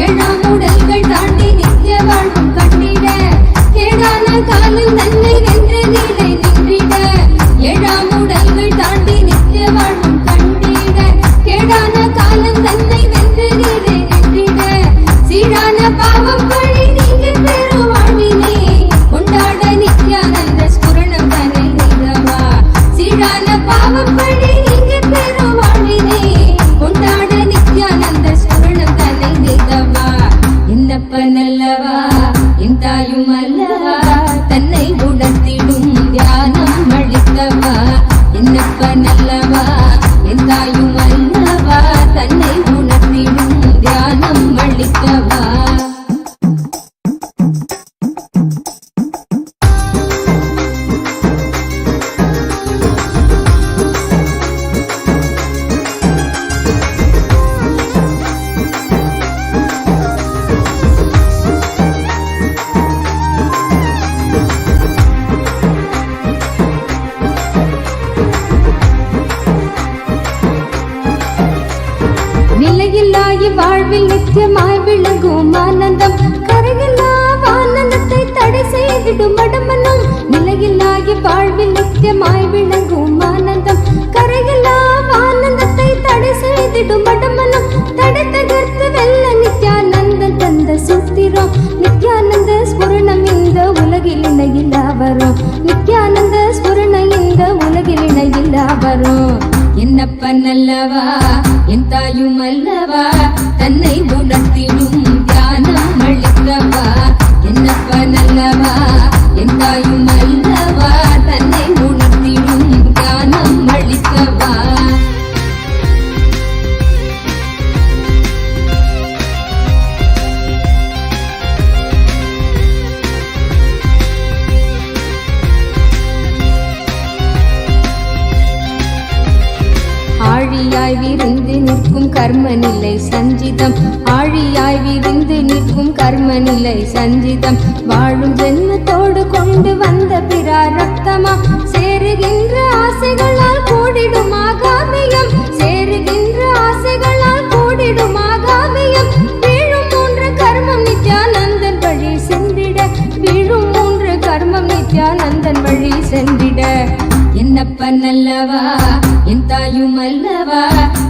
ஏழாம் உடல்கள் தாண்டி நித்திய வாழ்வும் கண்டிட கேடான காலம் தன்னை வென்று நீலை நின்றிட ஏழாம் உடல்கள் தாண்டி நித்திய வாழ்வும் கண்டிட கேடான காலம் தன்னை வென்று நீலை நின்றிட சீரான பாவம் பழி நீங்க பெரு வாழ்வினை கொண்டாட நித்யானந்த ஸ்புரணம் தன்னை நிதவா சீரான பாவம் பழி நீங்க பெரு வாழ்வினை கொண்டாட நித்யானந்த ஸ்புரணம் தன்னை நிதவா என்னப்பனல்லவா என் தாயும் அல்லவா தன்னை உணர்த்திடும் தியானம் அளித்தவா என்னப்பனல்லவா என் தாயும் அல்லவா தன்னை உணர்த்திடும் தியானம் அளித்தவா நிலையில்லாய் வாழ்வில் நித்தியமாய் விளங்கும் ஆனந்தம் கரையில்லா ஆனந்தத்தை தடை செய்திடும் அடமனம் நிலையில்லாய் வாழ்வில் நித்தியமாய் விளங்கும் ஆனந்தம் கரையில்லா ஆனந்தத்தை தடை செய்திடும் அடமனம் தடை தகர்த்து வெல்ல நித்யானந்தன் தந்த சூத்திரம் நித்யானந்த ஸ்புரணம் இந்த உலகில் இணையில்லா வரும் நித்யானந்த ஸ்புரணம் இந்த உலகில் இணையில்லா வரும் என்னப்பனல்லவா என் தாயும் அல்லவா தன்னை உணர்த்திடும் தியானம் அளித்தவா என்னப்பனல்லவா என் தாயும் அல்லவா தன்னை உணர்த்திடும் தியானம் அளித்தவா ஆழியாய் விரிந்து நிற்கும் கர்ம நிலை சஞ்சிதம் ஆழியாய் விரிந்து நிற்கும் கர்ம நிலை சஞ்சிதம் வாழும் ஜென்மத்தோடு கொண்டு வந்த பிராரப்தமா சேருகின்ற ஆசைகளால் கூடிடும் ஆகாமியம் சேருகின்ற ஆசைகளால் கூடிடும் ஆகாமியம் வீழும் மூன்று கர்மம் நித்யானந்தன் வழி சென்றிட வீழும் மூன்று கர்மம் நித்யானந்தன் வழி சென்றிட என்னப்பனல்லவா என் தாயும் அல்லவா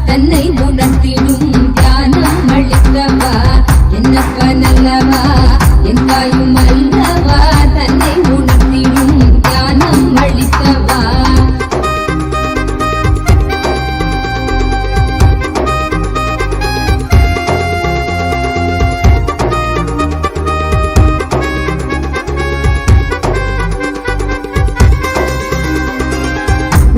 தன்னை உணர்த்திடும் தியானம் அளித்தவா என்னப்பனல்லவா என் தாயும் அல்லவா தன்னை உணர்த்திடும் தியானம் அளித்தவா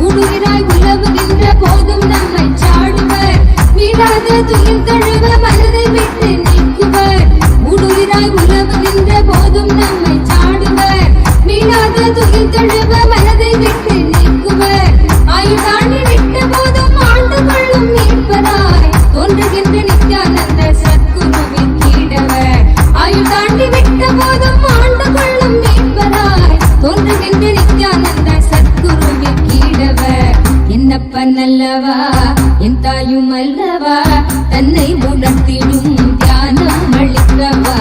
ஊடுகிறாய் உலவுகின்ற போதும் நம்மை சாடுவர் மீளாத துயில் தழுவ மனதை விட்டு நீக்குவர் ஊடுகிறாய் உலவுகின்ற போதும் நம்மை சாடுவர் மீளாத துயில் தழுவ மனதை விட்டு நீக்குவர் ஆயுதாண்டி விட்ட போதும் ஆண்டு கொள்ளும் மீட்பராய் தோன்றுகின்ற நித்யானந்த சத்குருவின் கீடவர் ஆயுதாண்டி விட்ட போதும் ஆண்டு கொள்ளும் மீட்பராய் தோன்றுகின்ற நித்யானந்த சத்குருவின் கீடவர் என்னப்பனல்லவா என் தாயும் அல்லவா தன்னை உணர்த்திடும் தியானம் அளித்தவா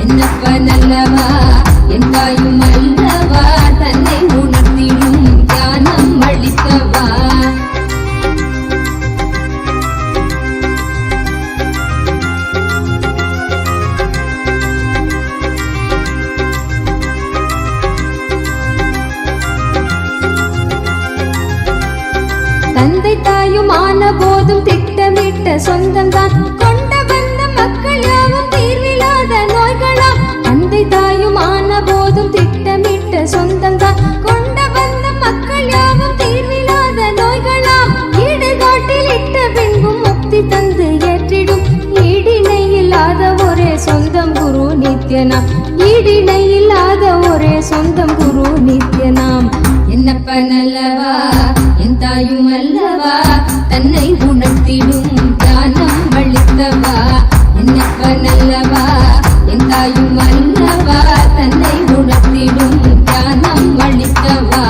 என்னப்பனல்லவா என் தாயும் அல்லவா தன்னை ஆன போதும் திட்டமிட்ட சொந்தம்தான். கொண்ட வந்த மக்கள் யாவும் தீர்வில்லாத நோய்களாம். தந்தை தாயும் ஆன போதும் திட்டமிட்ட சொந்தம்தான். கொண்ட வந்த மக்கள் யாவும் தீர்வில்லாத நோய்களாம். ஈடுகாட்டில் இட்ட பின்பும் முக்தி தந்து ஏற்றிடும் ஈடிணை இல்லாத ஒரே சொந்தம் குரு நித்யனாம். ஈடிணை இல்லாத ஒரே சொந்தம் குரு நித்யனாம். என்னப்ப நல்லவா என் தாயும் அல்லவா, தன்னை உணர்த்திடும் ஞானம் அளித்தவா. என்னப்ப நல்லவா என் தாயும் அல்லவா, தன்னை உணர்த்திடும் ஞானம் அளித்தவா.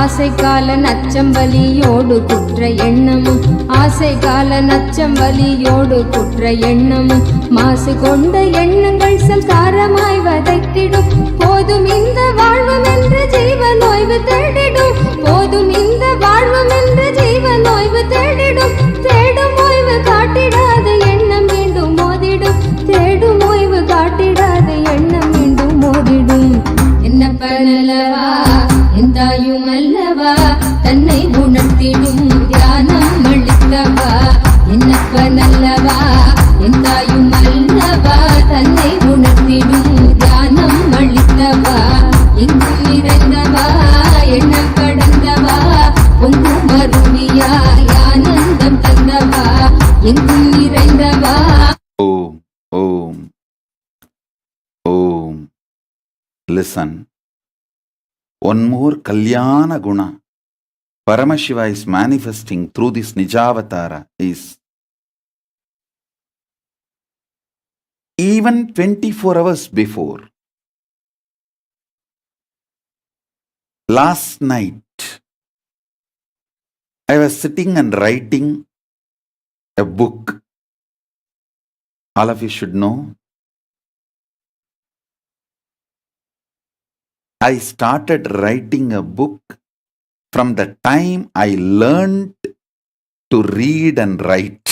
ஆசை கால நச்சம்பலியோடு குற்ற எண்ணமும், ஆசை கால நச்சம்பலியோடு குற்ற எண்ணமும், மாசு கொண்ட எண்ணங்கள் சம்சாரமாய் வதைத்திடும். போதும் இந்த வாழ்வும் என்று ஜீவன் ஓய்வு தேடிடும். போதும் இந்த வாழ்வும் என்று ஜீவன் ஓய்வு தேடிடும். தேடும் ஓய்வு காட்டிடாத எண்ணம் மீண்டும் மோதிடும். தேடும் ஓய்வு காட்டிடாத எண்ணம் மீண்டும் மோதிடும். என்னப்ப நல்லவா என் தாயும் அல்லவா, தன்னை உணர்த்திடும் தியானம் அளித்தவா. என்னப்ப நல்லவா என் தாயும் அல்லவா, தன்னை உணர்த்திடும் தியானம் அளித்தவா. எங்கும் நிறைந்தவா எண்ணம் கடந்தவா, பொங்கும் அருவியாய் ஆனந்தம் தந்தவா. எங்கும் நிறைந்தவா. Om, Om, Om. Listen. One more Kalyana Guna Paramashiva is manifesting through this Nijavatara is even 24 hours before. Last night, I was sitting and writing a book. All of you should know. I started writing a book from the time I learned to read and write.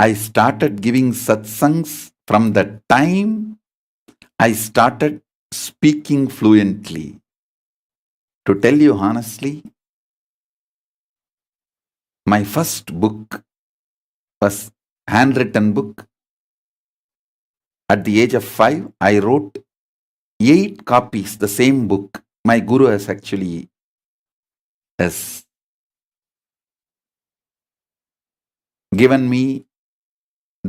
I started giving satsangs from the time I started speaking fluently. To tell you honestly, my first book was handwritten book. At the age of 5, I wrote 8 copies, the same book. My guru has actually given me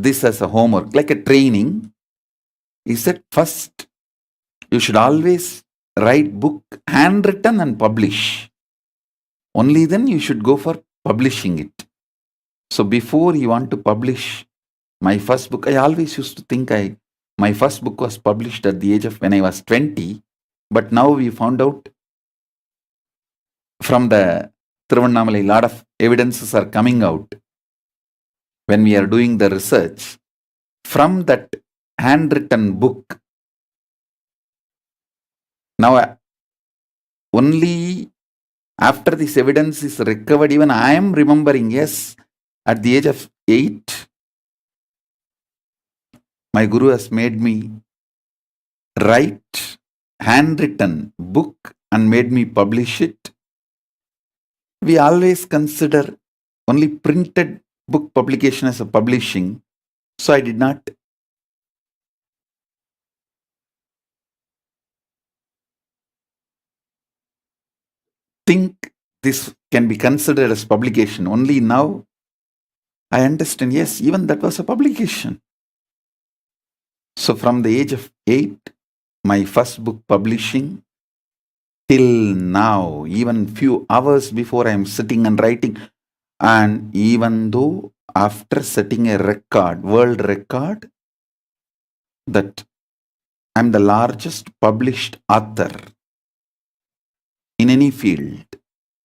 this as a homework, like a training. He said, first, you should always write book handwritten and publish. Only then you should go for publishing it. So before you want to publish my first book, I always used to think my first book was published at the age of when I was 20. But now we found out from the Tiruvannamalai, a lot of evidences are coming out when we are doing the research. From that handwritten book, now only after this evidence is recovered, even I am remembering, yes, at the age of 8, my guru has made me write handwritten book and made me publish it. We always consider only printed book publication as a publishing. So I did not think this can be considered as publication. Only now I understand, yes, even that was a publication. So from the age of 8, my first book publishing, till now, even few hours before I am sitting and writing, and even though after setting a record, world record, that I am the largest published author in any field.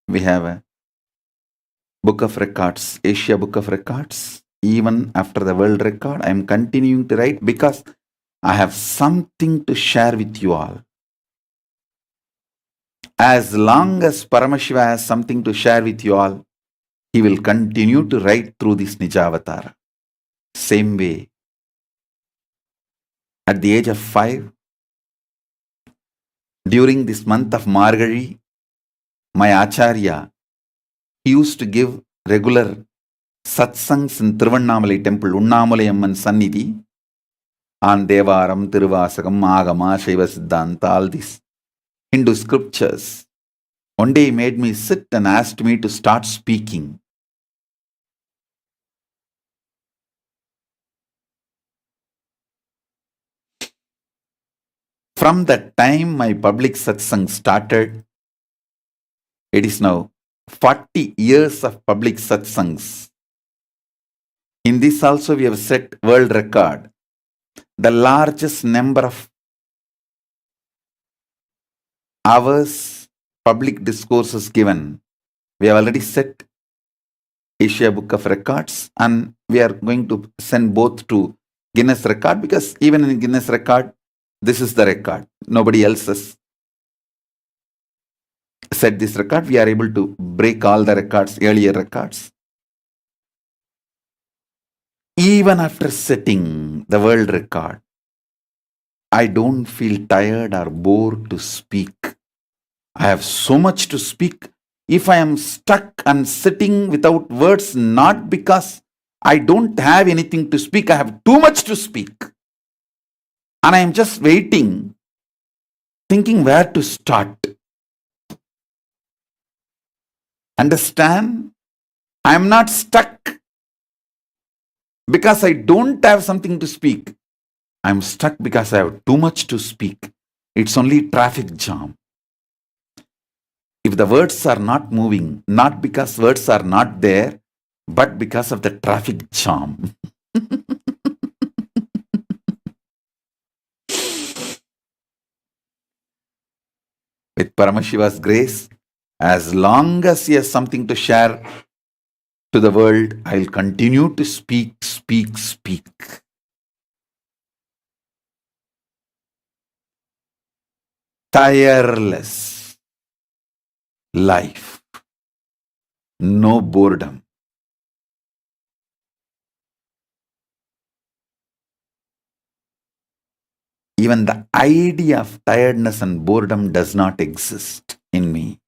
We have a book of records, Asia Book of Records. Even after the world record, I am continuing to write because I have something to share with you all. As long as Paramashiva has something to share with you all, he will continue to write through this Nijavatara. Same way, at the age of 5, during this month of Margari, my Acharya, he used to give regular satsangs in Tiruvannamalai temple, Unnamalai Amman Sannidhi, on Devaram, Tiruvasakam, Agama, Shaiva Siddhanta, all these Hindu scriptures. One day he made me sit and asked me to start speaking. From that time my public satsang started. It is now 40 years of public satsangs. In this also we have set world record. The largest number of hours public discourses given. We have already set Asia Book of Records, and we are going to send both to Guinness Record, because even in Guinness Record, this is the record. Nobody else has set this record. We are able to break all the records, earlier records. Even after setting the world record, I don't feel tired or bored to speak. I have so much to speak. If I am stuck and sitting without words, not because I don't have anything to speak, I have too much to speak. And I am just waiting, thinking where to start. Understand? I am not stuck because I don't have something to speak. I am stuck because I have too much to speak. It's only traffic jam. If the words are not moving, not because words are not there, but because of the traffic jam. With Paramashiva's grace, as long as he has something to share to the world, I will continue to speak. Tireless life. No boredom. Even the idea of tiredness and boredom does not exist in me.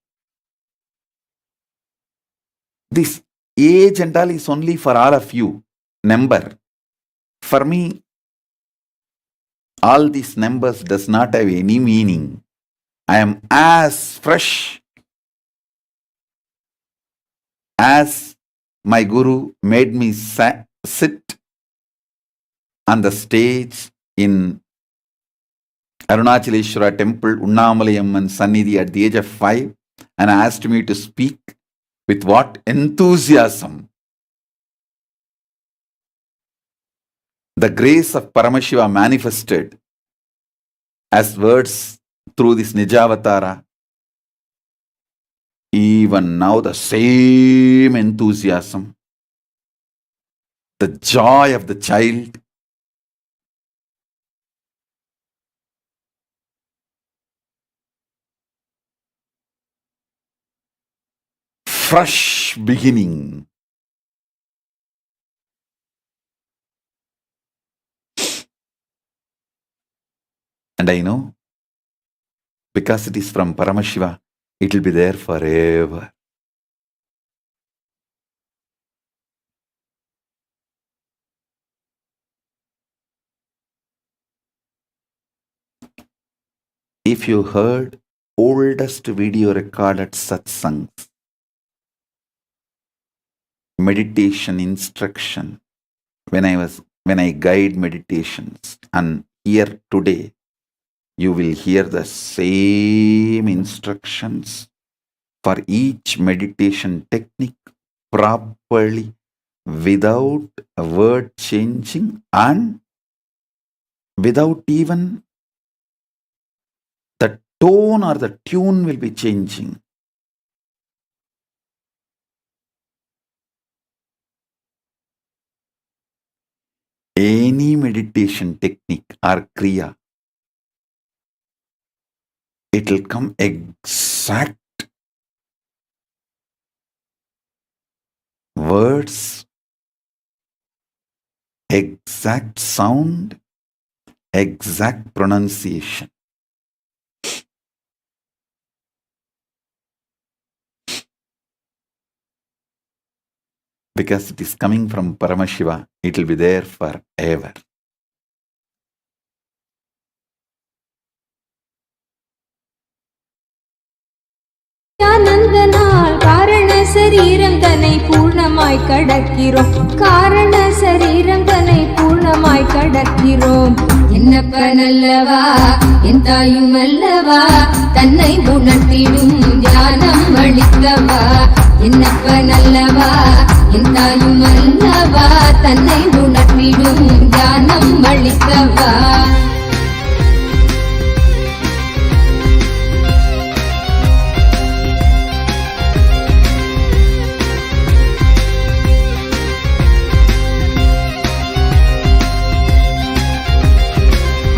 This age and all is only for all of you. Number. For me, all these numbers does not have any meaning. I am as fresh as my Guru made me sit on the stage in Arunachaleshwara temple, Unnamalai Amman Sannidhi at the age of 5, and asked me to speak with what enthusiasm. The grace of Paramashiva manifested as words through this Nijavatara. Even now the same enthusiasm, the joy of the child, fresh beginning. And I know, because it is from Paramashiva, it will be there forever. If you heard oldest video recorded satsangs, meditation instruction, when I guide meditations, and here today, you will hear the same instructions for each meditation technique properly, without a word changing and without even the tone or the tune will be changing. Any meditation technique or kriya, it will come exact words, exact sound, exact pronunciation. Because it is coming from Paramashiva, it will be there forever. ஆனந்தனால் காரண சரீரம் தன்னை பூர்ணமாய் கடக்கிறோம். காரண சரீரம் தன்னை பூர்ணமாய் கடக்கிறோம். என்னப்ப நல்லவா என் தாயும் அல்லவா தன்னை உணர்த்திடும் ஞானம் அளிக்கவா. என்னப்ப நல்லவா என் தாயும் அல்லவா தன்னை உணர்த்திடும் ஞானம் அளிக்கவா.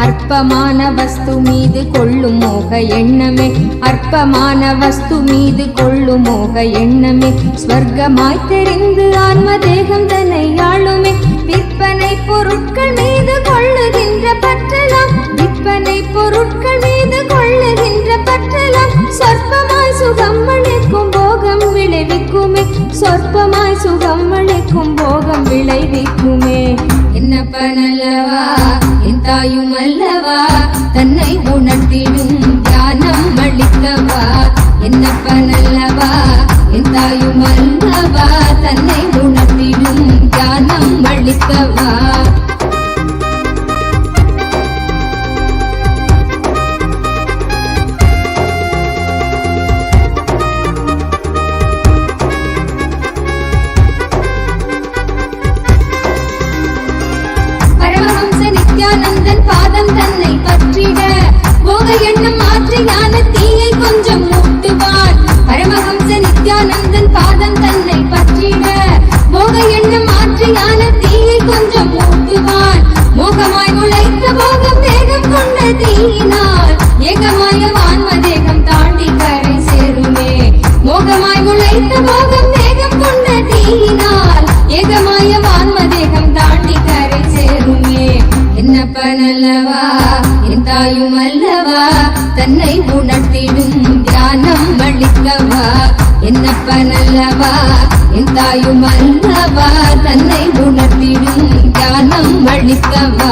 அற்பமான வஸ்து மீது கொள்ளும் மோக எண்ணமே, அற்பமான வஸ்து மீது கொள்ளும் மோக எண்ணமே, ஸ்வர்க்கமாய் தெரிந்து ஆன்ம தேகம் தன்னை ஆளுமே. விற்பனை பொருட்கள் மீது கொள்ளுகின்ற பற்றலாம், விற்பனை பொருட்கள் மீது கொள்ளுகின்ற பற்றலாம், சொற்பமாய் சுகம் அளிக்கும் போகம் விளைவிக்குமே, சொற்பமாய் சுகம் அளிக்கும் போகம் விளைவிக்குமே. என்னப்ப நல்லவா என் தாயும் அல்லவா தன்னை உணர்த்திடும் ஞானம் அளிக்கவா. என்னப்ப நல்லவா என் தாயும் அல்லவா தன்னை உணர்த்திடும் ஞானம் அளிக்கவா. நித்யானந்தன் பாதம் தன்னை பற்றிட போக எண்ணம் மாற்றி ஞான தீயை கொஞ்சம் மூட்டுவார். பரமஹம்ச நித்யானந்தன் பாதம் தன்னை பற்றிட போக எண்ணம் மாற்றி ஞான தீயை கொஞ்சம் மூட்டுவார். மோகமாய் உழைத்த போகம் வேகம் கொண்ட தீயினால் ஏகமாய வான்ம தேகம் தாண்டி கரை சேருமே. மோகமாய் உழைத்த போகம் வேகம் கொண்ட தீயினால் ஏகமாய வான்ம தேகம் தாண்டி கரை சேருமே. என்னப்ப நல்லவா என் தாயும் அல்லவா தன்னை உணர்த்திடும் ஞானம் அளிக்கவா. என்னப்ப நல்லவா என் தாயும் அல்லவா தன்னை உணர்த்திடும் ஞானம் அளிக்கவா.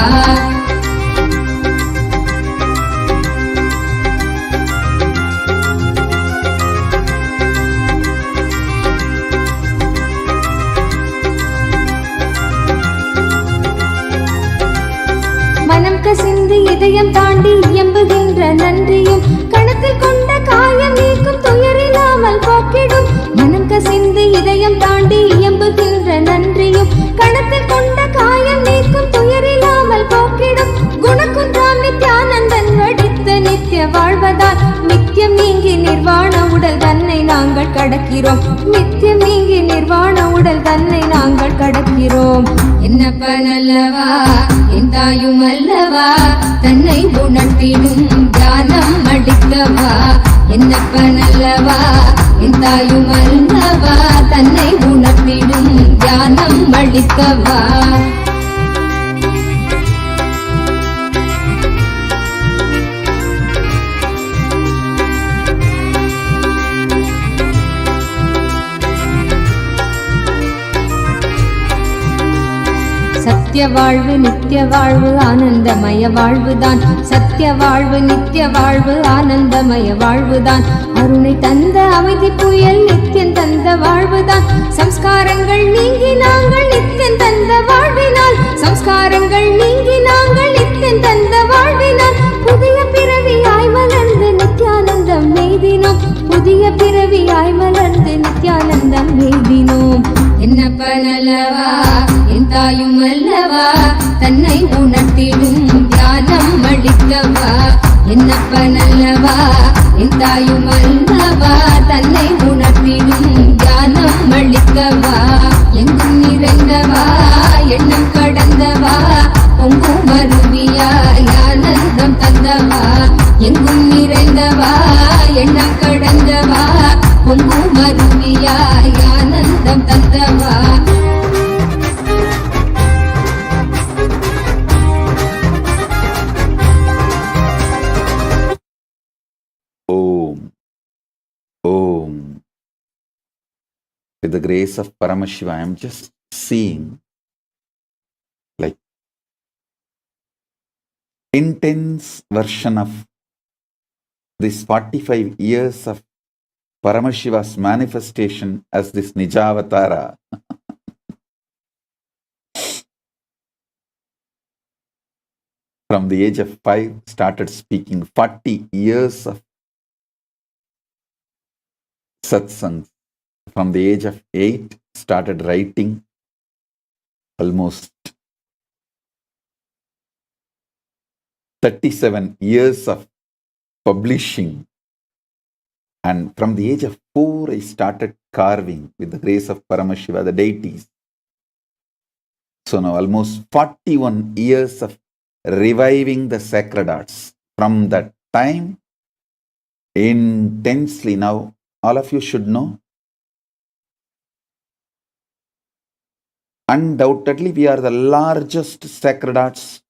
மனம் கசிந்து இதயம் தாண்டி இயம்புகின்ற நன்றியும் கணத்தில் கொண்ட காயம் நீக்கும் துயரில்லாமல் போக்கிடும். மனம் கசிந்து இதயம் தாண்டி இயம்புகின்ற நன்றியும் கணத்தில் கொண்ட காயம் நீக்கும் துயரில்லாமல் போக்கிடும். குணக்குன்றாம் நித்யானந்தன் வடித்த நித்திய வாழ்வதால் நித்தியம் நீங்கி நிர்வாண உடல் தன்னை நாங்கள் கடக்கிறோம். நித்தியம் நீங்கி நிர்வாண உடல் தன்னை நாங்கள் கடக்கிறோம். என்னப்ப நல்லவா என் தாயும் அல்லவா தன்னை உணர்த்திடும் ஞானம் அளிக்கவா. என்னப்ப நல்லவா என் தாயும் அல்லவா தன்னை உணர்த்திடும் ஞானம் அளிக்கவா. சத்திய வாழ்வு நித்திய வாழ்வு ஆனந்தமய வாழ்வுதான். சத்திய வாழ்வு நித்திய வாழ்வு ஆனந்தமய வாழ்வுதான். அருணை தந்த அமைதி புயல் நித்தியம் தந்த வாழ்வுதான். சம்ஸ்காரங்கள் நீங்கி நாங்கள் நித்தியம் தந்த வாழ்வினால், சம்ஸ்காரங்கள் நீங்கி நாங்கள் நித்தியம் தந்த வாழ்வினால் புதிய பிறவியாய் மலர்ந்து நித்யானந்தம் எய்தினோம். புதிய பிறவியாய் மலர்ந்து நித்யானந்தம் எய்தினோம். என்னப்ப நல்லவா என் தாயும் அல்லவா தன்னை உணர்த்திடும் ஞானம் அளிக்கவா. என்னப்ப நல்லவா என் தாயும் அல்லவா தன்னை உணர்த்திடும் ஞானம் அளிக்கவா. எங்கும் நிறைந்தவா எண்ணம் கடந்தவா பொங்கும் அருவியாய் ஆனந்தம் தந்தவா. எங்கும் நிறைந்தவா With the grace of Paramashiva, I am just seeing like intense version of this 45 years of Paramashiva's manifestation as this Nijavatara. From the age of 5, started speaking 40 years of satsangs. From the age of 8, started writing almost 37 years of publishing. And from the age of 4, I started carving with the grace of Paramashiva, the deities. So now almost 41 years of reviving the sacred arts. From that time, intensely now, all of you should know, undoubtedly we are the largest sacred arts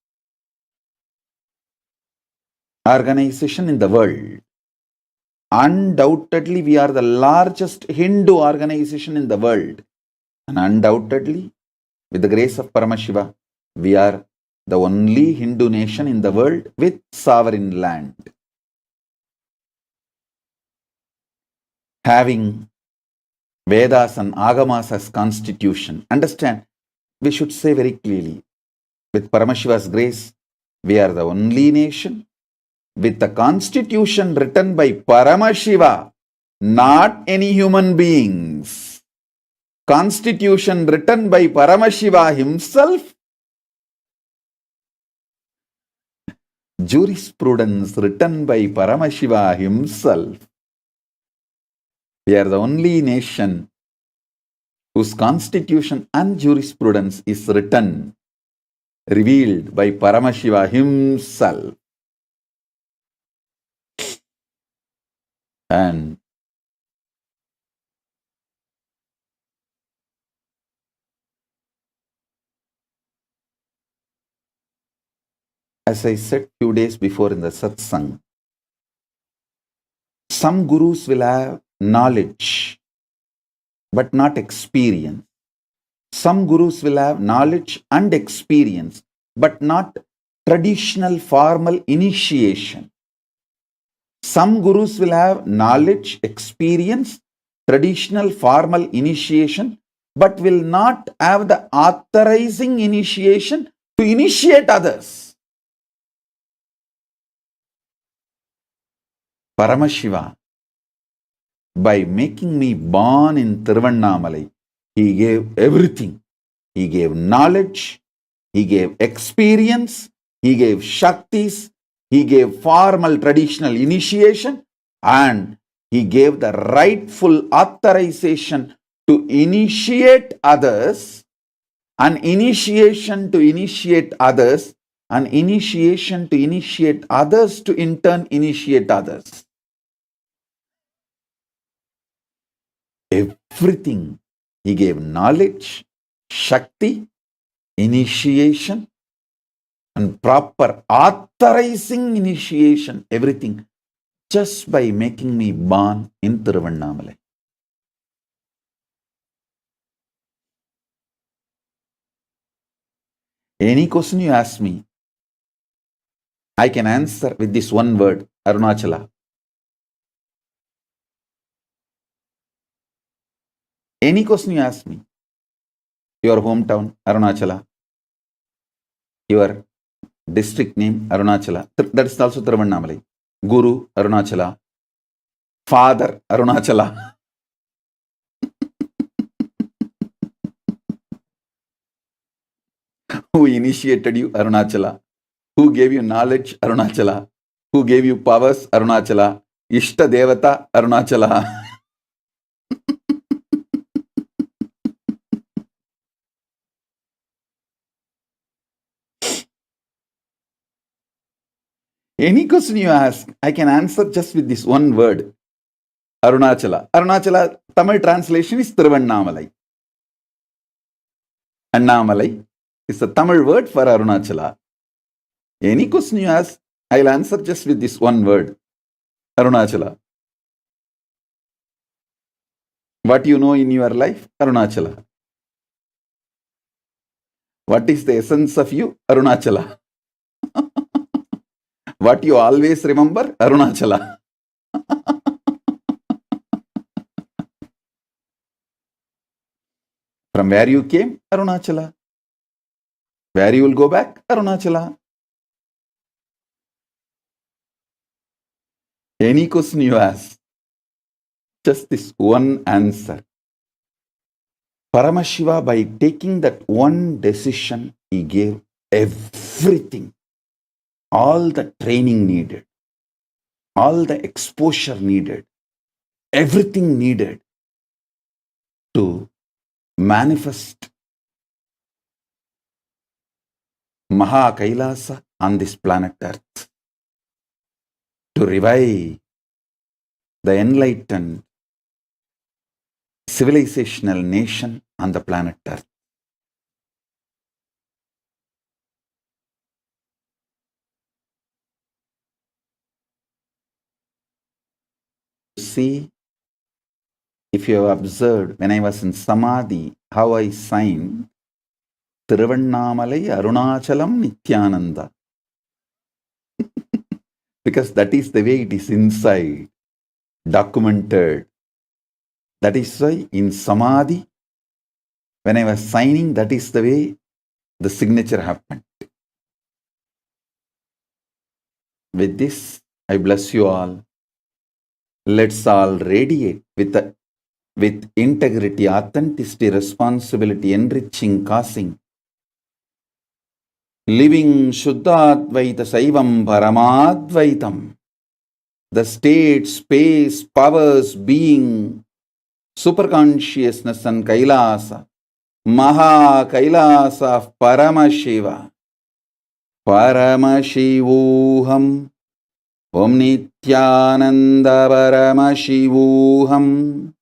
organization in the world. Undoubtedly we are the largest Hindu organization in the world. And undoubtedly, with the grace of Paramashiva, we are the only Hindu nation in the world with sovereign land. Having Vedas and Agamas as constitution. Understand, we should say very clearly, with Paramashiva's grace, we are the only nation with the constitution written by Paramashiva, not any human beings. Constitution written by Paramashiva himself. Jurisprudence written by Paramashiva himself. We are the only nation whose constitution and jurisprudence is written, revealed by Paramashiva himself. And as I said few days before in the satsang, some gurus will have knowledge but not experience. Some gurus will have knowledge and experience but not traditional formal initiation. Some gurus will have knowledge, experience, traditional formal initiation but will not have the authorizing initiation to initiate others. Paramashiva, by making me born in Tiruvannamalai, he gave everything. He gave knowledge, he gave experience, he gave shaktis, he gave formal traditional initiation, and he gave the rightful authorization to initiate others, an initiation to initiate others, an initiation to initiate others to in turn initiate others. Everything. He gave knowledge, shakti, initiation, and proper authorizing initiation, everything, just by making me born in Tiruvannamalai. Any question you ask me, I can answer with this one word, Arunachala. Any question you ask me, your hometown, Arunachala, your district name, Arunachala, that is also Tiruvannamalai. Guru, Arunachala. Father, Arunachala. Who initiated you, Arunachala? Who gave you knowledge, Arunachala? Who gave you powers, Arunachala? Ishta Devata, Arunachala. Any question you ask, I can answer just with this one word, Arunachala. Arunachala, Tamil translation is Tiruvannamalai. Annamalai is the Tamil word for Arunachala. Any question you ask, I'll answer just with this one word, Arunachala. What you know in your life? Arunachala. What is the essence of you? Arunachala. What you always remember? Arunachala. From where you came? Arunachala. Where you will go back? Arunachala. Any question you ask, just this one answer. Paramashiva, by taking that one decision, he gave everything, all the training needed, all the exposure needed, everything needed to manifest Mahakailasa on this planet Earth, to revive the enlightened civilizational nation on the planet Earth. See, if you have observed, when I was in Samadhi, how I signed Tiruvannamalai Arunachalam Nithyananda. Because that is the way it is inside, documented. That is why in Samadhi, when I was signing, that is the way the signature happened. With this, I bless you all. Let's all radiate with integrity, authenticity, responsibility, enriching, causing, living Shuddhadvaita Saivam Paramadvaitam. The state, space, powers, being, superconsciousness and Kailasa, Mahakailasa of Paramashiva, Paramashivoham, Om Nithyananda Paramashivoham.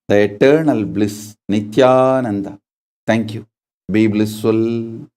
The eternal bliss, Nithyananda. Thank you. Be blissful.